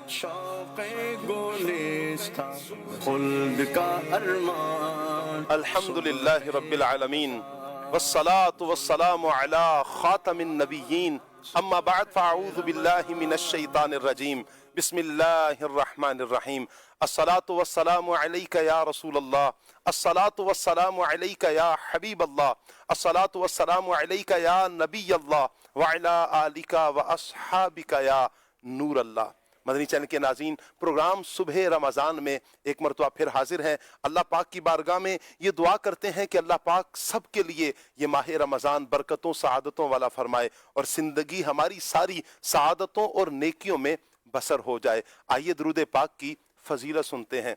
شوق گلستہ خلد کا ارمان. الحمدللہ رب العالمین والصلاة والسلام على خاتم النبیین اما بعد فاعوذ باللہ من الشیطان الرجیم بسم اللہ الرحمن الرحیم. الصلاة والسلام علیک یا رسول اللہ، الصلاة والسلام علیک یا حبیب اللہ، الصلاة والسلام علیک یا نبی اللہ وعلی آلک واصحابک یا نور اللہ. مدنی چینل کے ناظرین، پروگرام صبح رمضان میں ایک مرتبہ پھر حاضر ہیں. اللہ پاک کی بارگاہ میں یہ دعا کرتے ہیں کہ اللہ پاک سب کے لیے یہ ماہ رمضان برکتوں سعادتوں والا فرمائے اور زندگی ہماری ساری سعادتوں اور نیکیوں میں بسر ہو جائے. آئیے درود پاک کی فضیلت سنتے ہیں.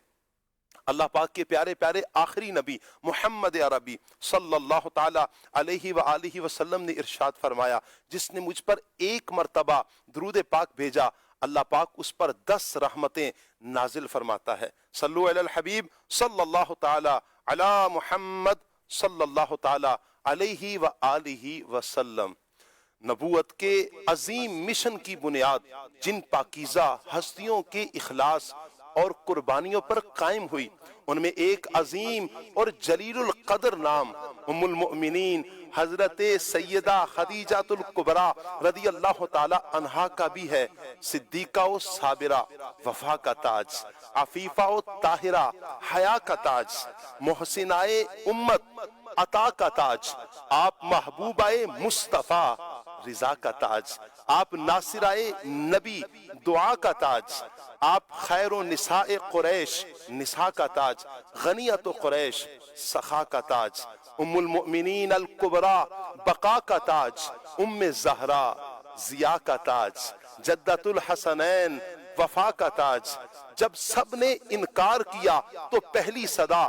اللہ پاک کے پیارے پیارے آخری نبی محمد عربی صلی اللہ تعالی علیہ وآلہ وسلم نے ارشاد فرمایا، جس نے مجھ پر ایک مرتبہ درود پاک بھیجا اللہ پاک اس پر 10 رحمتیں نازل فرماتا ہے. صلو علی الحبیب صلی اللہ تعالی علی محمد صلی اللہ تعالی علیہ وآلہ وسلم. نبوت کے عظیم مشن کی بنیاد جن پاکیزہ ہستیوں کے اخلاص اور قربانیوں پر قائم ہوئی، ان میں ایک عظیم اور جلیل القدر نام ام المؤمنین حضرت سیدہ خدیجہ الکبریٰ رضی اللہ تعالی عنہا کا بھی ہے. صدیقہ و صابرہ، وفا کا تاج، عفیفہ و طاہرہ، حیا کا تاج، محسنائے امت، عطا کا تاج. آپ محبوبائے مصطفیٰ، رضا کا تاج. آپ ناصرائے نبی، دعا کا تاج. آپ خیر و نساء قریش، نساء کا تاج. غنیت و قریش، سخا کا تاج. ام المؤمنین الکبریٰ، بقا کا تاج. ام زہرا، ضیاء کا تاج. جدت الحسنین، وفا کا تاج. جب سب نے انکار کیا تو پہلی صدا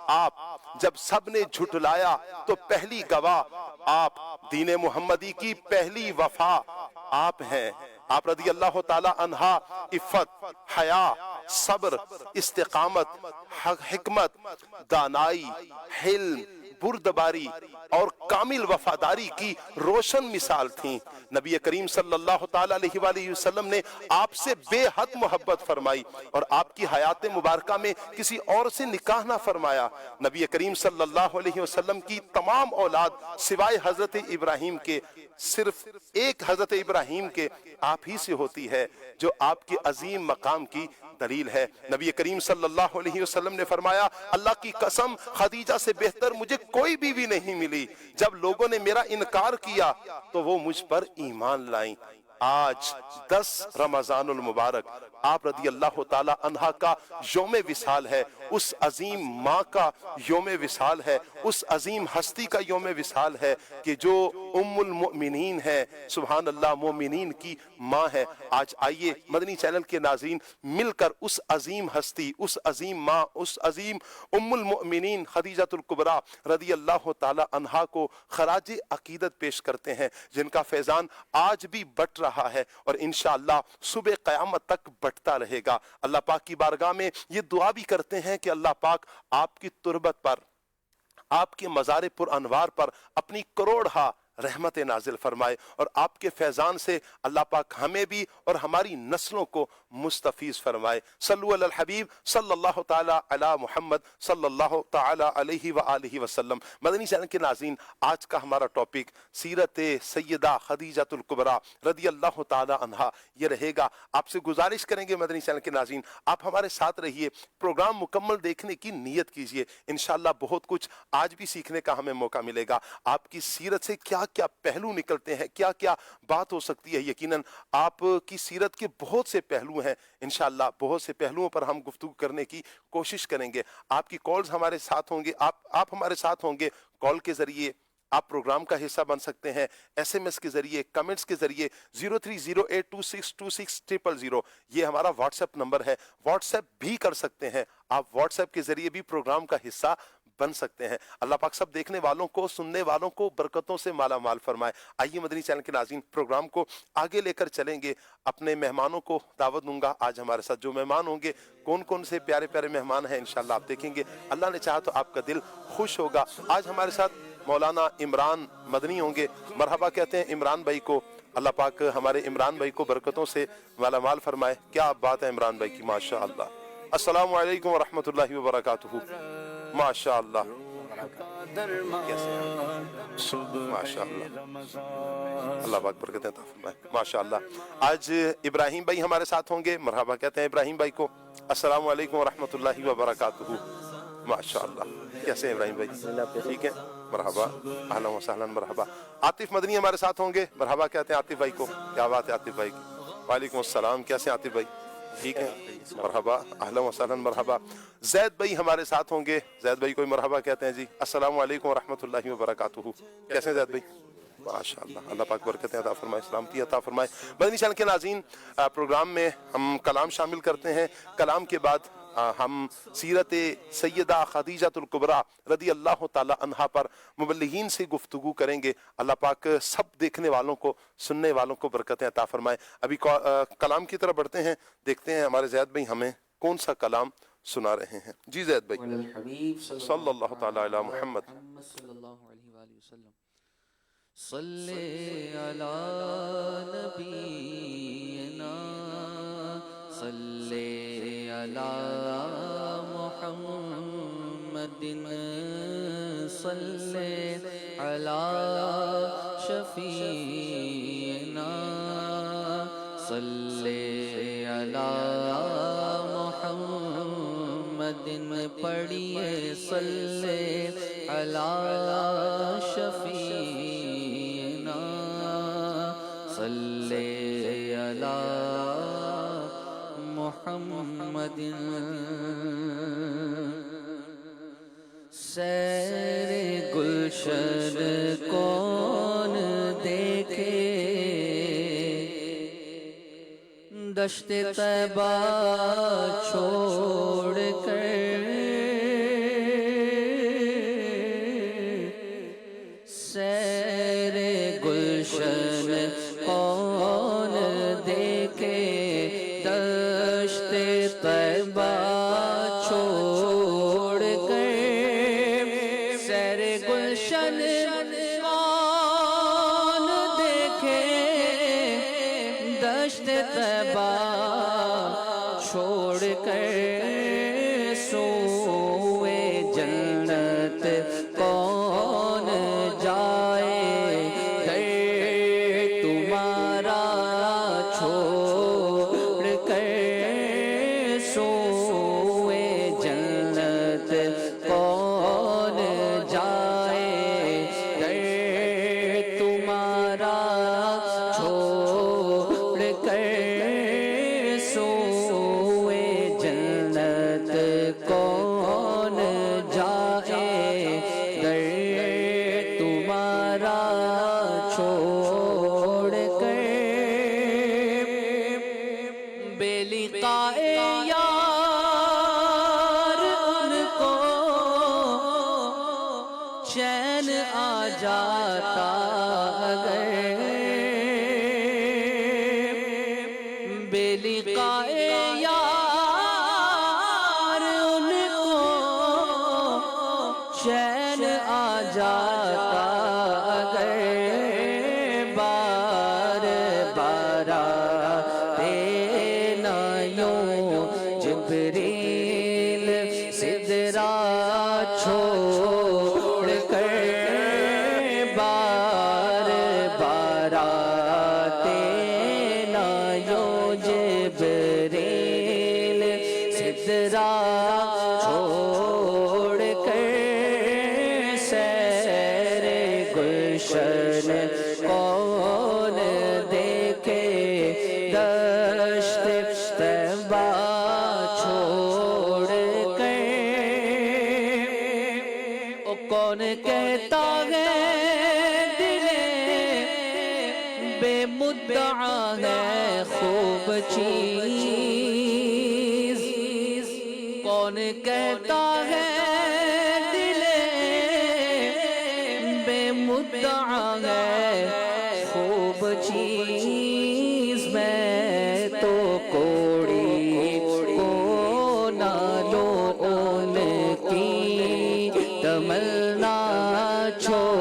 آپ، جب سب نے جھٹلایا تو پہلی گواہ آپ. دین محمدی کی پہلی وفا آپ ہیں. آپ رضی اللہ تعالی عنہا عفت، حیا، صبر، استقامت، حکمت، دانائی، حلم، بردباری اور کامل وفاداری کی روشن مثال تھیں. نبی کریم صلی اللہ تعالی علیہ وآلہ وسلم نے آپ سے بے حد محبت فرمائی اور آپ کی حیات مبارکہ میں کسی اور سے نکاح نہ فرمایا. نبی کریم صلی اللہ علیہ وسلم کی تمام اولاد سوائے حضرت ابراہیم کے، صرف ایک حضرت ابراہیم کے آپ ہی سے ہوتی ہے، جو آپ کے عظیم مقام کی دلیل ہے. نبی کریم صلی اللہ علیہ وسلم نے فرمایا، اللہ کی قسم خدیجہ سے بہتر مجھے کوئی بیوی نہیں ملی. جب لوگوں نے میرا انکار کیا تو وہ مجھ پر ایمان لائیں. آج 10 رمضان المبارک آپ رضی اللہ تعالی عنہ کا یوم وصال ہے. اس عظیم ماں کا یوم وصال ہے، اس عظیم ہستی کا یوم وصال ہے کہ جو ام المؤمنین ہے، سبحان اللہ، مومنین کی ماں ہے. آج آئیے مدنی چینل کے ناظرین مل کر اس عظیم ہستی، اس عظیم ماں، اس عظیم ام المؤمنین خدیجہ الکبریٰ رضی اللہ تعالی عنہا کو خراج عقیدت پیش کرتے ہیں، جن کا فیضان آج بھی بٹ رہا ہے اور انشاءاللہ صبح قیامت تک بٹتا رہے گا. اللہ پاک کی بارگاہ میں یہ دعا بھی کرتے ہیں کہ اللہ پاک آپ کی تربت پر، آپ کے مزار پر انوار پر اپنی کروڑہا رحمت نازل فرمائے اور آپ کے فیضان سے اللہ پاک ہمیں بھی اور ہماری نسلوں کو مستفیض فرمائے. صلو علی الحبیب صلی اللہ تعالی علی محمد صلی اللہ تعالی علیہ وآلہ وسلم. مدنی چینل کے ناظرین، آج کا ہمارا ٹاپک سیرت سیدہ خدیجہ الکبریٰ رضی اللہ تعالی عنہا یہ رہے گا. آپ سے گزارش کریں گے مدنی چینل کے ناظرین، آپ ہمارے ساتھ رہیے، پروگرام مکمل دیکھنے کی نیت کیجئے. انشاءاللہ بہت کچھ آج بھی سیکھنے کا ہمیں موقع ملے گا. آپ کی سیرت سے کیا کیا پہلو نکلتے ہیں، کیا کیا بات ہو سکتی ہے. یقیناً آپ کی سیرت کے بہت سے پہلو ہیں، انشاءاللہ بہت سے پہلوؤں پر ہم گفتگو کرنے کی کوشش کریں گے. آپ کی کالز ہمارے ساتھ ہوں گے، آپ ہمارے ساتھ ہوں گے. کال کے ذریعے آپ پروگرام کا حصہ بن سکتے ہیں، ایس ایم ایس کے ذریعے، کمنٹس کے ذریعے. 0308262600 یہ ہمارا واٹس ایپ نمبر ہے. واٹس ایپ بھی کر سکتے ہیں آپ، واٹس ایپ کے ذریعے بھی پروگرام کا حصہ بن سکتے ہیں. اللہ پاک سب دیکھنے والوں کو، سننے والوں کو برکتوں سے مالا مال فرمائے. آئیے مدنی چینل کے ناظرین پروگرام کو آگے لے کر چلیں گے. اپنے مہمانوں کو دعوت دوں گا. آج ہمارے ساتھ جو مہمان ہوں گے، کون کون سے پیارے پیارے مہمان ہیں انشاءاللہ آپ دیکھیں گے. اللہ نے چاہا تو آپ کا دل خوش ہوگا. آج ہمارے ساتھ مولانا عمران مدنی ہوں گے، مرحبا کہتے ہیں عمران بھائی کو۔ اللہ پاک ہمارے عمران بھائی کو برکتوں سے مالا مال فرمائے۔ کیا بات ہے عمران بھائی کی، ماشاء اللہ۔ السلام علیکم ورحمۃ اللہ وبرکاتہ، ماشاء اللہ، کیسے ہیں؟ ماشاء اللہ، اللہ پاک برکتیں عطا فرمائے، ماشاء اللہ۔ آج ابراہیم بھائی ہمارے ساتھ ہوں گے، مرحبا کہتے ہیں ابراہیم بھائی کو۔ السلام علیکم ورحمۃ اللہ وبرکاتہ، ماشاء اللہ، کیسے ہیں ابراہیم بھائی؟ ٹھیک ہے، مرحبا، اہلا و سہلا، مرحبا۔ عاطف مدنی ہمارے ساتھ ہوں گے، مرحبا کہتے ہیں عاطف بھائی کو۔ کیا بات ہے عاطف بھائی کی، وعلیکم السلام، کیسے ہیں عاطف بھائی؟ ٹھیک ہے، مرحبا، اہلا و سہلا، مرحبا۔ زید بھائی ہمارے ساتھ ہوں گے، زید بھائی کو مرحبا کہتے ہیں جی۔ السلام علیکم ورحمۃ اللہ وبرکاتہ، کیسے ہیں زید بھائی؟ ماشاء اللہ، اللہ پاک برکتیں عطا فرمائے، سلامتی عطا فرمائے۔ مدنی چینل کے ناظرین، پروگرام میں ہم کلام شامل کرتے ہیں، کلام کے بعد ہم سیرت سیدہ خدیجہ الکبریٰ رضی اللہ تعالی عنہا پر مبلغین سے گفتگو کریں گے۔ اللہ پاک سب دیکھنے والوں کو، سننے والوں کو برکتیں عطا فرمائے۔ ابھی کلام کی طرف بڑھتے ہیں، دیکھتے ہیں ہمارے زید بھائی ہمیں کون سا کلام سنا رہے ہیں۔ جی زید بھائی، صلی اللہ تعالی علی محمد صلی اللہ علیہ وآلہ وسلم۔ صلی علی نبینا، صلی علی محمد، صلی علی شفیعنا، صلی علی محمد، پڑھیے صلی علی شفیعنا، صلی علی محمد۔ سیر گلشن کون دیکھے، دشت طیبہ چھوڑ کر، سیر گلشن کون دیکھے، دشت طیبہ چھوڑ کر، سیر گلشن کون دیکھے، دشت طیبہ چھوڑ کر، سوئے جنت کون جائے، در تمہارا چھوڑ کر، سوئے جنت کون جائے، در تمہارا چھوڑ کر، سوئے جنت کون جائے، در تمہارا چھوڑ کر، بے لقائے یار ان کو چین آ جاتا اگر، بے لقائے یار ان کو چین آ جاتا اگر، بار بار آتے نہ یوں جبریل سدرا چھوڑ کر، بار بار آتے نہ یوں جبریل سدرا چھوڑ کر، سیر گلشن کون دیکھے، دشت طیبہ چھوڑ کر، او کون کہتا ہے دل بے مدعا ہے خوب چیز، کون کہتا ہے دل بے مدعا ہے خوب چیز، میں تو کوڑی کو نہ لو ان کی تمنا چھوڑ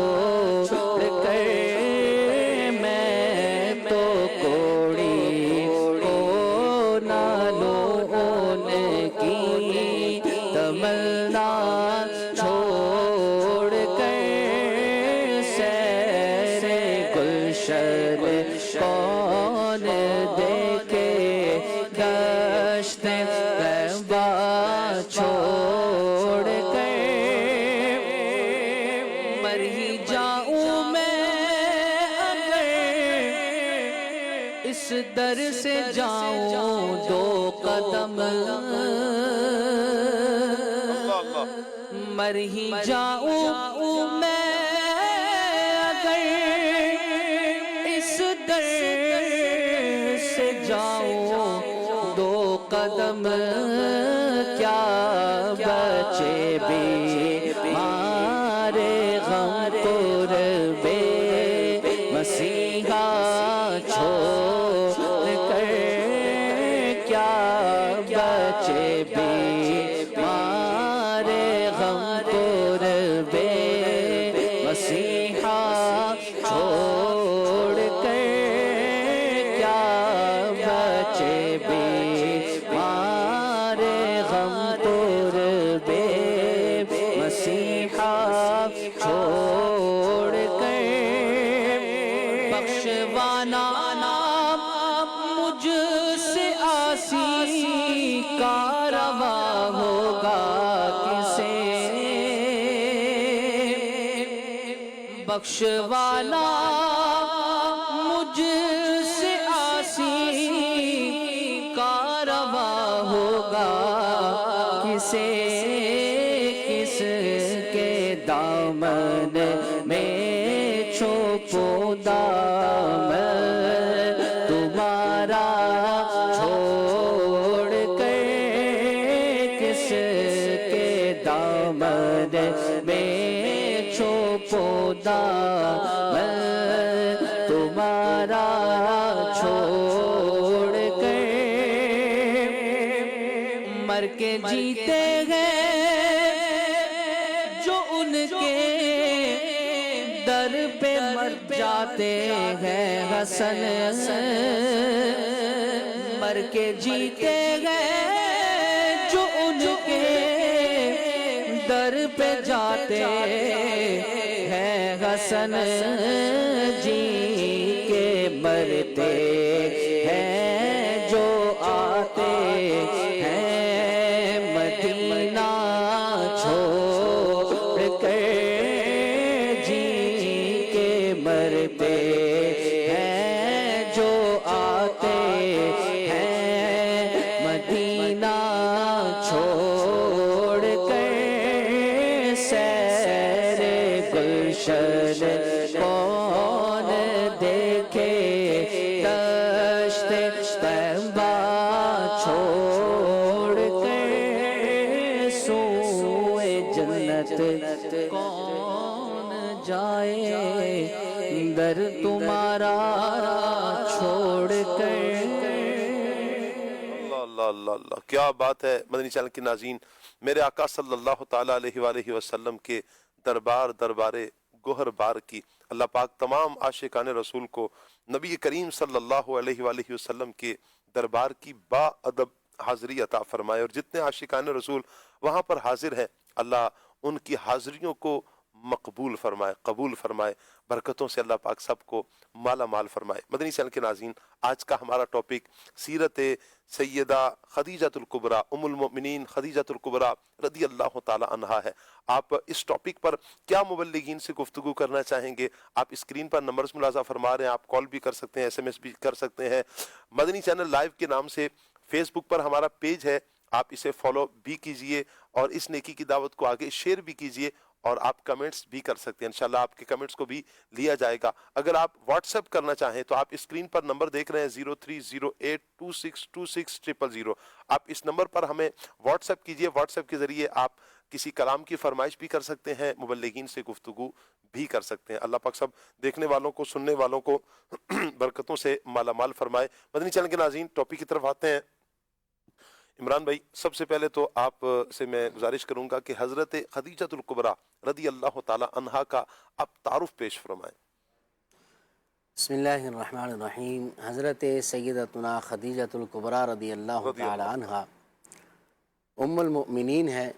دشت طیبہ چھوڑ کر مر ہی جاؤں میں اگر اس در سے جاؤں دو قدم مر ہی جاؤں میں اگر اس در سے جاؤں دو قدم کیا بچے بیمار غم قربے مسیحا چھوڑ کر کیا بچے بیمار غم قربے مسیحا چھوڑ کر کیا بچے بیمار غم قربے مسیحا چھوڑ کر بخشوانا مجھ سے آسی کا روا ہوگا کسے بخشوانا مجھ سے آسی کا روا ہوگا کسے کس کے دامن میں چھپوں دامن تمہارا چھوڑ کر کس کے دامن میں چھپوں دامن تمہارا چھوڑ کر مر کے جیتے ہیں جو ان کے در پہ مر جاتے ہیں حسن مر کے جیتے ہیں جو ان کے در پہ جاتے ہیں حسن جی کے مرتے ہیں جو آتے ہیں مدینہ چھوڑ کر جی کے مرتے ہیں جو آتے ہیں مدینہ چھوڑ کر سیر گلشن کون دیکھے دشت طیبہ چھوڑ کر سوئے جنت کون جائے در تمہارا چھوڑ کر اللہ اللہ اللہ، کیا بات ہے مدنی چینل کے ناظرین۔ میرے آقا صلی اللہ تعالیٰ علیہ وآلہ وسلم کے دربار گوہر بار کی اللہ پاک تمام عاشقان رسول کو نبی کریم صلی اللہ علیہ وآلہ وسلم کے دربار کی با ادب حاضری عطا فرمائے، اور جتنے عاشقان رسول وہاں پر حاضر ہیں اللہ ان کی حاضریوں کو مقبول فرمائے، قبول فرمائے، برکتوں سے اللہ پاک سب کو مالا مال فرمائے۔ مدنی چینل کے ناظرین، آج کا ہمارا ٹاپک سیرت سیدہ خدیجہ الکبریٰ ام المؤمنین خدیجہ الکبریٰ رضی اللہ تعالی عنہا ہے۔ آپ اس ٹاپک پر کیا مبلغین سے گفتگو کرنا چاہیں گے؟ آپ اسکرین پر نمبرز ملاحظہ فرما رہے ہیں، آپ کال بھی کر سکتے ہیں، SMS بھی کر سکتے ہیں۔ مدنی چینل لائیو کے نام سے فیس بک پر ہمارا پیج ہے، آپ اسے فالو بھی کیجئے اور اس نیکی کی دعوت کو آگے شیئر بھی کیجئے، اور آپ کمنٹس بھی کر سکتے ہیں، انشاءاللہ آپ کے کمنٹس کو بھی لیا جائے گا۔ اگر آپ واٹس ایپ کرنا چاہیں تو آپ اسکرین پر نمبر دیکھ رہے ہیں 0308262600، آپ اس نمبر پر ہمیں واٹس ایپ کیجئے، واٹس ایپ کے ذریعے آپ کسی کلام کی فرمائش بھی کر سکتے ہیں، مبلغین سے گفتگو بھی کر سکتے ہیں۔ اللہ پاک سب دیکھنے والوں کو، سننے والوں کو برکتوں سے مالا مال فرمائے۔ مدنی چینل کے ناظرین، ٹاپک کی طرف آتے ہیں۔ عمران بھائی، سب سے پہلے تو آپ سے میں گزارش کروں گا کہ حضرت خدیجہ الکبریٰ رضی اللہ تعالی عنہا کا آپ تعارف پیش فرمائیں۔ بسم اللہ الرحمن الرحیم۔ حضرت سیدتنا خدیجہ الکبریٰ رضی اللہ تعالی عنہا ام المؤمنین ہے،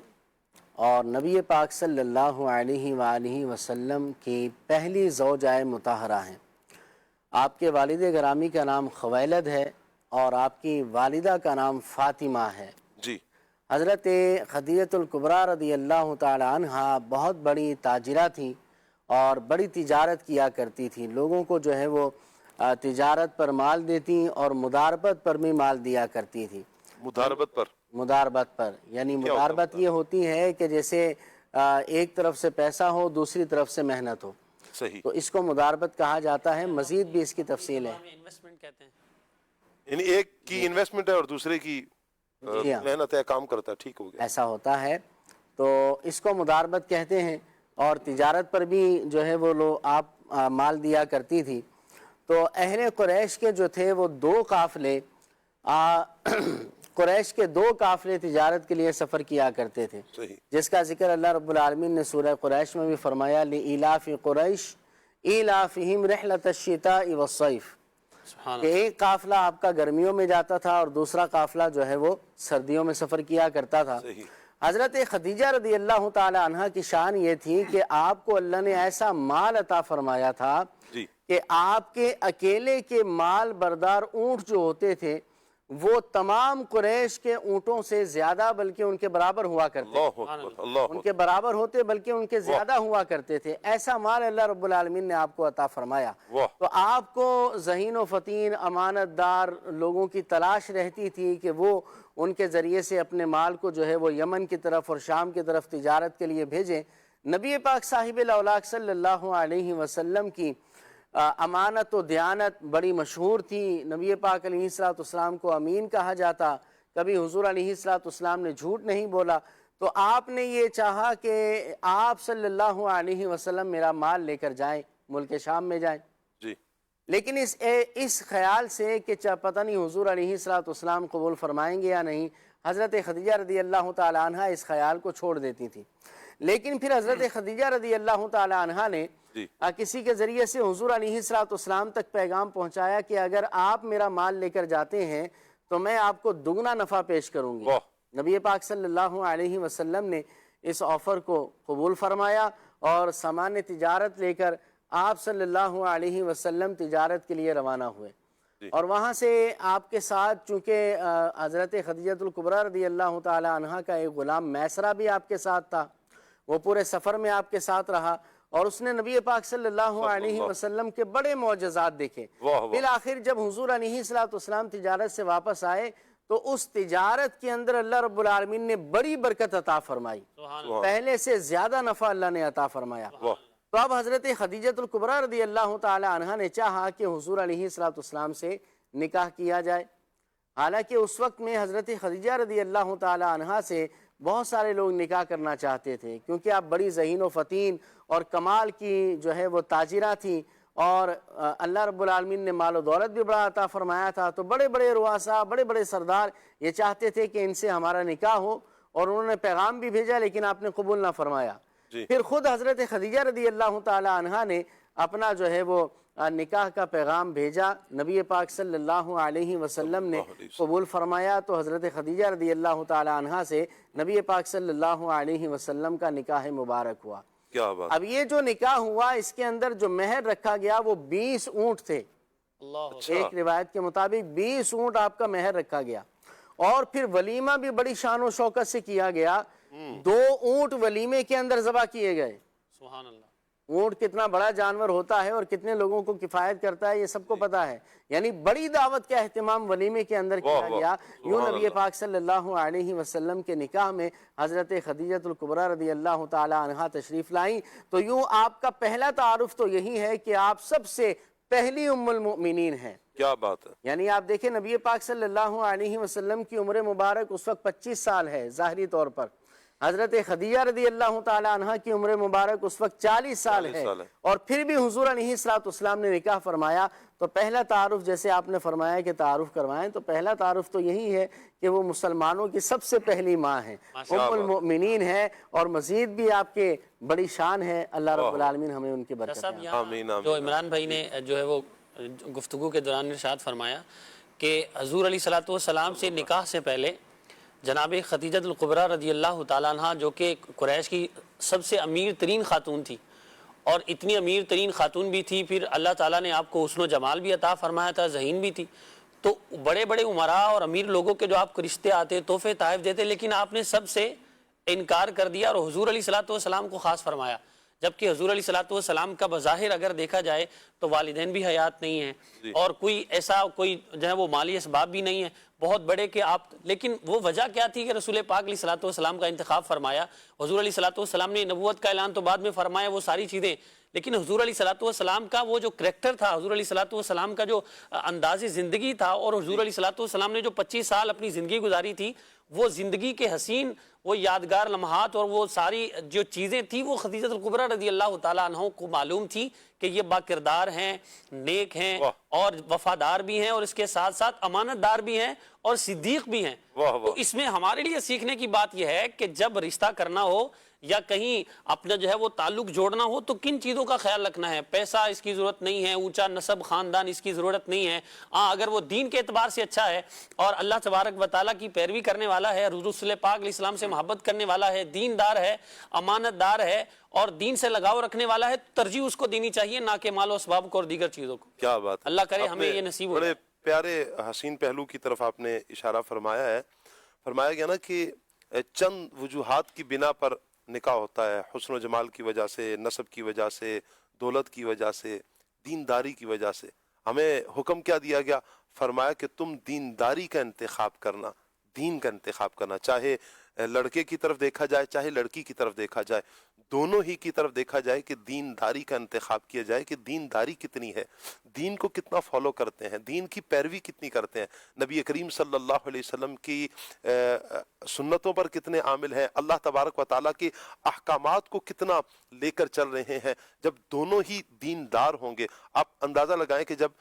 اور نبی پاک صلی اللہ علیہ وآلہ وسلم کی پہلی زوجہ مطہرہ ہیں۔ آپ کے والد گرامی کا نام خویلد ہے، اور آپ کی والدہ کا نام فاطمہ ہے۔ جی حضرت خدیجہ الکبریٰ رضی اللہ تعالی عنہا بہت بڑی تاجرہ تھیں اور بڑی تجارت کیا کرتی تھیں، لوگوں کو جو ہے وہ تجارت پر مال دیتی اور مداربت پر بھی مال دیا کرتی تھی۔ مداربت پر؟ مداربت پر یعنی مداربت یہ ہوتی ہے کہ جیسے ایک طرف سے پیسہ ہو، دوسری طرف سے محنت ہو، صحیح، تو اس کو مداربت کہا جاتا ہے۔ مزید بھی اس کی تفصیل ہے۔ انویسٹمنٹ کہتے ہیں، یعنی ایک کی انویسٹمنٹ ہے اور دوسرے کی جی ہاں، محنت ہے، کام کرتا ہے، ٹھیک ہو گیا۔ ایسا ہوتا ہے، تو اس کو مداربت کہتے ہیں۔ اور تجارت پر بھی جو ہے وہ لوگ آپ مال دیا کرتی تھی۔ تو اہل قریش کے جو تھے وہ دو قافلے قریش کے دو قافلے تجارت کے لیے سفر کیا کرتے تھے، صحیح، جس کا ذکر اللہ رب العالمین نے سورہ قریش میں بھی فرمایا، لِإِيلَافِ قُرَيْشٍ إِيلَافِهِمْ رِحْلَةَ الشِّتَاءِ وَالصَّيْفِ، سبحان کہ ایک قافلہ آپ کا گرمیوں میں جاتا تھا اور دوسرا قافلہ جو ہے وہ سردیوں میں سفر کیا کرتا تھا۔ صحیح، حضرت خدیجہ رضی اللہ تعالی عنہ کی شان یہ تھی کہ آپ کو اللہ نے ایسا مال عطا فرمایا تھا جی کہ آپ کے اکیلے کے مال بردار اونٹ جو ہوتے تھے وہ تمام قریش کے اونٹوں سے زیادہ بلکہ ان کے برابر ہوا کرتے، اللہ اکبر، اللہ ان کے برابر ہوتے بلکہ ان کے زیادہ ہوا کرتے تھے۔ ایسا مال اللہ رب العالمین نے آپ کو عطا فرمایا۔ واہ، تو آپ کو ذہین و فطین امانت دار لوگوں کی تلاش رہتی تھی کہ وہ ان کے ذریعے سے اپنے مال کو جو ہے وہ یمن کی طرف اور شام کی طرف تجارت کے لیے بھیجیں۔ نبی پاک صاحب الاولاق صلی اللہ علیہ وسلم کی امانت و دیانت بڑی مشہور تھی۔ نبی پاک علیہ السلام کو امین کہا جاتا، کبھی حضور علیہ السلام نے جھوٹ نہیں بولا۔ تو آپ نے یہ چاہا کہ آپ صلی اللہ علیہ وسلم میرا مال لے کر جائیں، ملک شام میں جائیں، جی لیکن اس خیال سے کہ پتہ نہیں حضور علیہ السلام قبول فرمائیں گے یا نہیں، حضرت خدیجہ رضی اللہ تعالی عنہ اس خیال کو چھوڑ دیتی تھی۔ لیکن پھر حضرت خدیجہ رضی اللہ تعالی عنہ نے کسی کے ذریعے سے حضور علیہ السلام تک پیغام پہنچایا کہ اگر آپ میرا مال لے کر جاتے ہیں تو میں آپ کو دگنا نفع پیش کروں گی۔ نبی پاک صلی اللہ علیہ وسلم نے اس آفر کو قبول فرمایا اور سامان تجارت لے کر آپ صلی اللہ علیہ وسلم تجارت کے لیے روانہ ہوئے۔ اور وہاں سے آپ کے ساتھ چونکہ حضرت خدیجہ الکبریٰ رضی اللہ تعالی عنہ کا ایک غلام میسرہ بھی آپ کے ساتھ تھا، وہ پورے سفر میں آپ کے ساتھ رہا اور اس نے نبی پاک صلی اللہ علیہ وسلم کے بڑے معجزات دیکھے۔ بالآخر جب حضور علیہ السلام تجارت سے واپس آئے تو اس تجارت کے اندر اللہ رب العالمین نے بڑی برکت عطا فرمائی، پہلے سے زیادہ نفع اللہ نے عطا فرمایا۔ تو اب حضرت خدیجہ الکبریٰ رضی اللہ تعالی عنہ نے چاہا کہ حضور علیہ السلام سے نکاح کیا جائے۔ حالانکہ اس وقت میں حضرت خدیجہ رضی اللہ تعالی عنہ سے بہت سارے لوگ نکاح کرنا چاہتے تھے، کیونکہ آپ بڑی ذہین و فطین اور کمال کی جو ہے وہ تاجرہ تھی اور اللہ رب العالمین نے مال و دولت بھی بڑا عطا فرمایا تھا۔ تو بڑے بڑے رؤساء، بڑے بڑے سردار یہ چاہتے تھے کہ ان سے ہمارا نکاح ہو، اور انہوں نے پیغام بھی بھیجا لیکن آپ نے قبول نہ فرمایا۔ پھر خود حضرت خدیجہ رضی اللہ تعالی عنہ نے اپنا جو ہے وہ نکاح کا پیغام بھیجا، نبی پاک صلی اللہ علیہ وسلم نے قبول فرمایا۔ تو حضرت خدیجہ رضی اللہ تعالی عنہ سے نبی پاک صلی اللہ علیہ وسلم کا نکاح مبارک ہوا۔ کیا بات! اب یہ جو نکاح ہوا اس کے اندر جو مہر رکھا گیا وہ 20 اونٹ تھے، ایک روایت کے مطابق 20 اونٹ آپ کا مہر رکھا گیا، اور پھر ولیمہ بھی بڑی شان و شوکت سے کیا گیا۔ 2 اونٹ ولیمے کے اندر ذبح کیے گئے۔ سبحان اللہ، اونٹ کتنا بڑا جانور ہوتا ہے اور کتنے لوگوں کو کفایت کرتا ہے یہ سب کو پتا ہے، یعنی بڑی دعوت کا اہتمام ولیمے کے اندر کیا گیا۔ یوں نبی پاک صلی اللہ علیہ وسلم کے نکاح میں حضرت خدیجہ الکبریٰ رضی اللہ تعالی عنہ تشریف لائیں۔ تو یوں آپ کا پہلا تعارف تو یہی ہے کہ آپ سب سے پہلی ام المؤمنین ہیں۔ کیا بات ہے! یعنی آپ دیکھیں نبی پاک صلی اللہ علیہ وسلم کی عمر مبارک اس وقت 25 سال ہے ظاہری طور پر، حضرت خدیجہ رضی اللہ تعالی عنہ کی عمر مبارک اس وقت 40 سال ہے، اور پھر بھی حضور علیہ السلام نے نکاح فرمایا۔ تو پہلا تعارف جیسے آپ نے فرمایا کہ تعارف کروائیں، تو پہلا تعارف تو یہی ہے کہ وہ مسلمانوں کی سب سے پہلی ماں ہیں، ام المؤمنین ہے، اور مزید بھی آپ کے بڑی شان ہے۔ اللہ رب العالمین ہمیں ان کی برکت دے۔ آمین۔ جو عمران بھائی نے جو ہے وہ گفتگو کے دوران ارشاد فرمایا کہ حضور علیہ السلام سے نکاح سے پہلے جناب خدیجہ الکبریٰ رضی اللہ تعالیٰ عنہ جو کہ قریش کی سب سے امیر ترین خاتون تھی، اور اتنی امیر ترین خاتون بھی تھی، پھر اللہ تعالیٰ نے آپ کو حسن و جمال بھی عطا فرمایا تھا، ذہین بھی تھی، تو بڑے بڑے عمراء اور امیر لوگوں کے جو آپ کو رشتے آتے، تحفے تحائف دیتے، لیکن آپ نے سب سے انکار کر دیا اور حضور علیہ الصلوۃ والسلام کو خاص فرمایا، جبکہ حضور علیہ الصلوۃ والسلام کا بظاہر اگر دیکھا جائے تو والدین بھی حیات نہیں ہیں اور کوئی ایسا کوئی جو ہے وہ مالی اسباب بھی نہیں ہے بہت بڑے کہ آپ، لیکن وہ وجہ کیا تھی کہ رسول پاک علیہ الصلوۃ والسلام کا انتخاب فرمایا؟ حضور علیہ الصلوۃ والسلام نے نبوت کا اعلان تو بعد میں فرمایا، وہ ساری چیزیں، لیکن حضور علیہ الصلوۃ والسلام کا وہ جو کریکٹر تھا، حضور علیہ الصلوۃ والسلام کا جو انداز زندگی تھا، اور حضور علیہ الصلوۃ والسلام نے جو 25 سال اپنی زندگی گزاری تھی، وہ زندگی کے حسین، وہ یادگار لمحات اور وہ ساری جو چیزیں تھیں وہ خدیجہ الکبریٰ رضی اللہ تعالیٰ عنہ کو معلوم تھی کہ یہ با کردار ہیں، نیک ہیں اور وفادار بھی ہیں، اور اس کے ساتھ ساتھ امانت دار بھی ہیں اور صدیق بھی ہیں۔ تو اس میں ہمارے لیے سیکھنے کی بات یہ ہے کہ جب رشتہ کرنا ہو یا کہیں اپنا جو ہے وہ تعلق جوڑنا ہو تو کن چیزوں کا خیال رکھنا ہے؟ پیسہ اس کی ضرورت نہیں ہے، اونچا نسب خاندان اس کی ضرورت نہیں ہے، اگر وہ دین کے اعتبار سے اچھا ہے اور اللہ تبارک و تعالیٰ کی پیروی کرنے والا ہے، حضور صلی اللہ پاک علیہ السلام سے محبت کرنے والا ہے، دیندار ہے، امانت دار ہے اور دین سے لگاؤ رکھنے والا ہے، ترجیح اس کو دینی چاہیے، نہ کہ مال و اسباب کو اور دیگر چیزوں کو۔ کیا بات! اللہ کرے ہمیں یہ نصیب ہو۔ بڑے پیارے حسین پہلو کی طرف آپ نے اشارہ فرمایا ہے۔ فرمایا گیا نا کہ چند وجوہات کی بنا پر نکاح ہوتا ہے، حسن و جمال کی وجہ سے، نسب کی وجہ سے، دولت کی وجہ سے، دینداری کی وجہ سے۔ ہمیں حکم کیا دیا گیا؟ فرمایا کہ تم دینداری کا انتخاب کرنا، دین کا انتخاب کرنا، چاہے لڑکے کی طرف دیکھا جائے چاہے لڑکی کی طرف دیکھا جائے، دونوں ہی کی طرف دیکھا جائے کہ دینداری کا انتخاب کیا جائے کہ دینداری کتنی ہے، دین کو کتنا فالو کرتے ہیں، دین کی پیروی کتنی کرتے ہیں، نبی کریم صلی اللہ علیہ وسلم کی سنتوں پر کتنے عامل ہیں، اللہ تبارک و تعالیٰ کے احکامات کو کتنا لے کر چل رہے ہیں۔ جب دونوں ہی دیندار ہوں گے، آپ اندازہ لگائیں کہ جب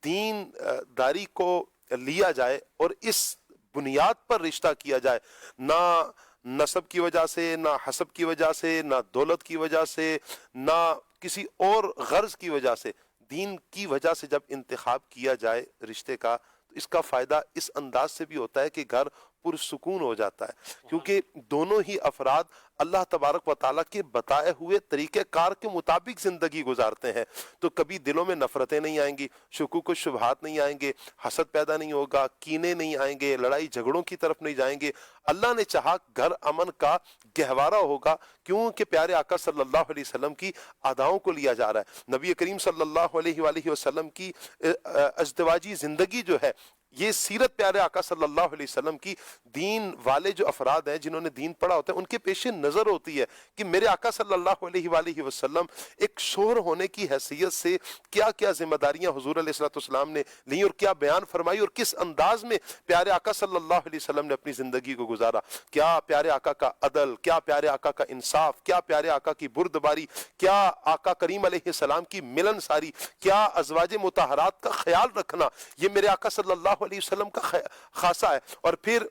دینداری کو لیا جائے اور اس بنیاد پر رشتہ کیا جائے، نہ نسب کی وجہ سے، نہ حسب کی وجہ سے، نہ دولت کی وجہ سے، نہ کسی اور غرض کی وجہ سے، دین کی وجہ سے جب انتخاب کیا جائے رشتے کا، تو اس کا فائدہ اس انداز سے بھی ہوتا ہے کہ گھر پرسکون ہو جاتا ہے، کیونکہ دونوں ہی افراد اللہ تبارک و تعالیٰ کے بتائے ہوئے طریقہ کار کے مطابق زندگی گزارتے ہیں، تو کبھی دلوں میں نفرتیں نہیں آئیں گی، شکوک و شبہات نہیں آئیں گے، حسد پیدا نہیں ہوگا، کینے نہیں آئیں گے، لڑائی جھگڑوں کی طرف نہیں جائیں گے۔ اللہ نے چاہا گھر امن کا گہوارہ ہوگا، کیونکہ پیارے آقا صلی اللہ علیہ وسلم کی اداؤں کو لیا جا رہا ہے۔ نبی کریم صلی اللہ علیہ وآلہ وسلم کی ازدواجی زندگی جو ہے، یہ سیرت پیارے آقا صلی اللہ علیہ وسلم کی دین والے جو افراد ہیں، جنہوں نے دین پڑھا ہوتا ہے، ان کے پیش نظر ہوتی ہے کہ میرے آقا صلی اللہ علیہ وآلہ وسلم ایک شوہر ہونے کی حیثیت سے کیا کیا ذمہ داریاں حضور علیہ الصلوۃ والسلام نے لیں اور کیا بیان فرمائی، اور کس انداز میں پیارے آقا صلی اللہ علیہ وسلم نے اپنی زندگی کو گزارا۔ کیا پیارے آقا کا عدل، کیا پیارے آقا کا انصاف، کیا پیارے آقا کی بردباری، کیا آقا کریم علیہ السلام کی ملن ساری، کیا ازواج مطہرات کا خیال رکھنا، یہ میرے آقا صلی اللہ علیہ وسلم کا خاصہ ہے۔ اور پھر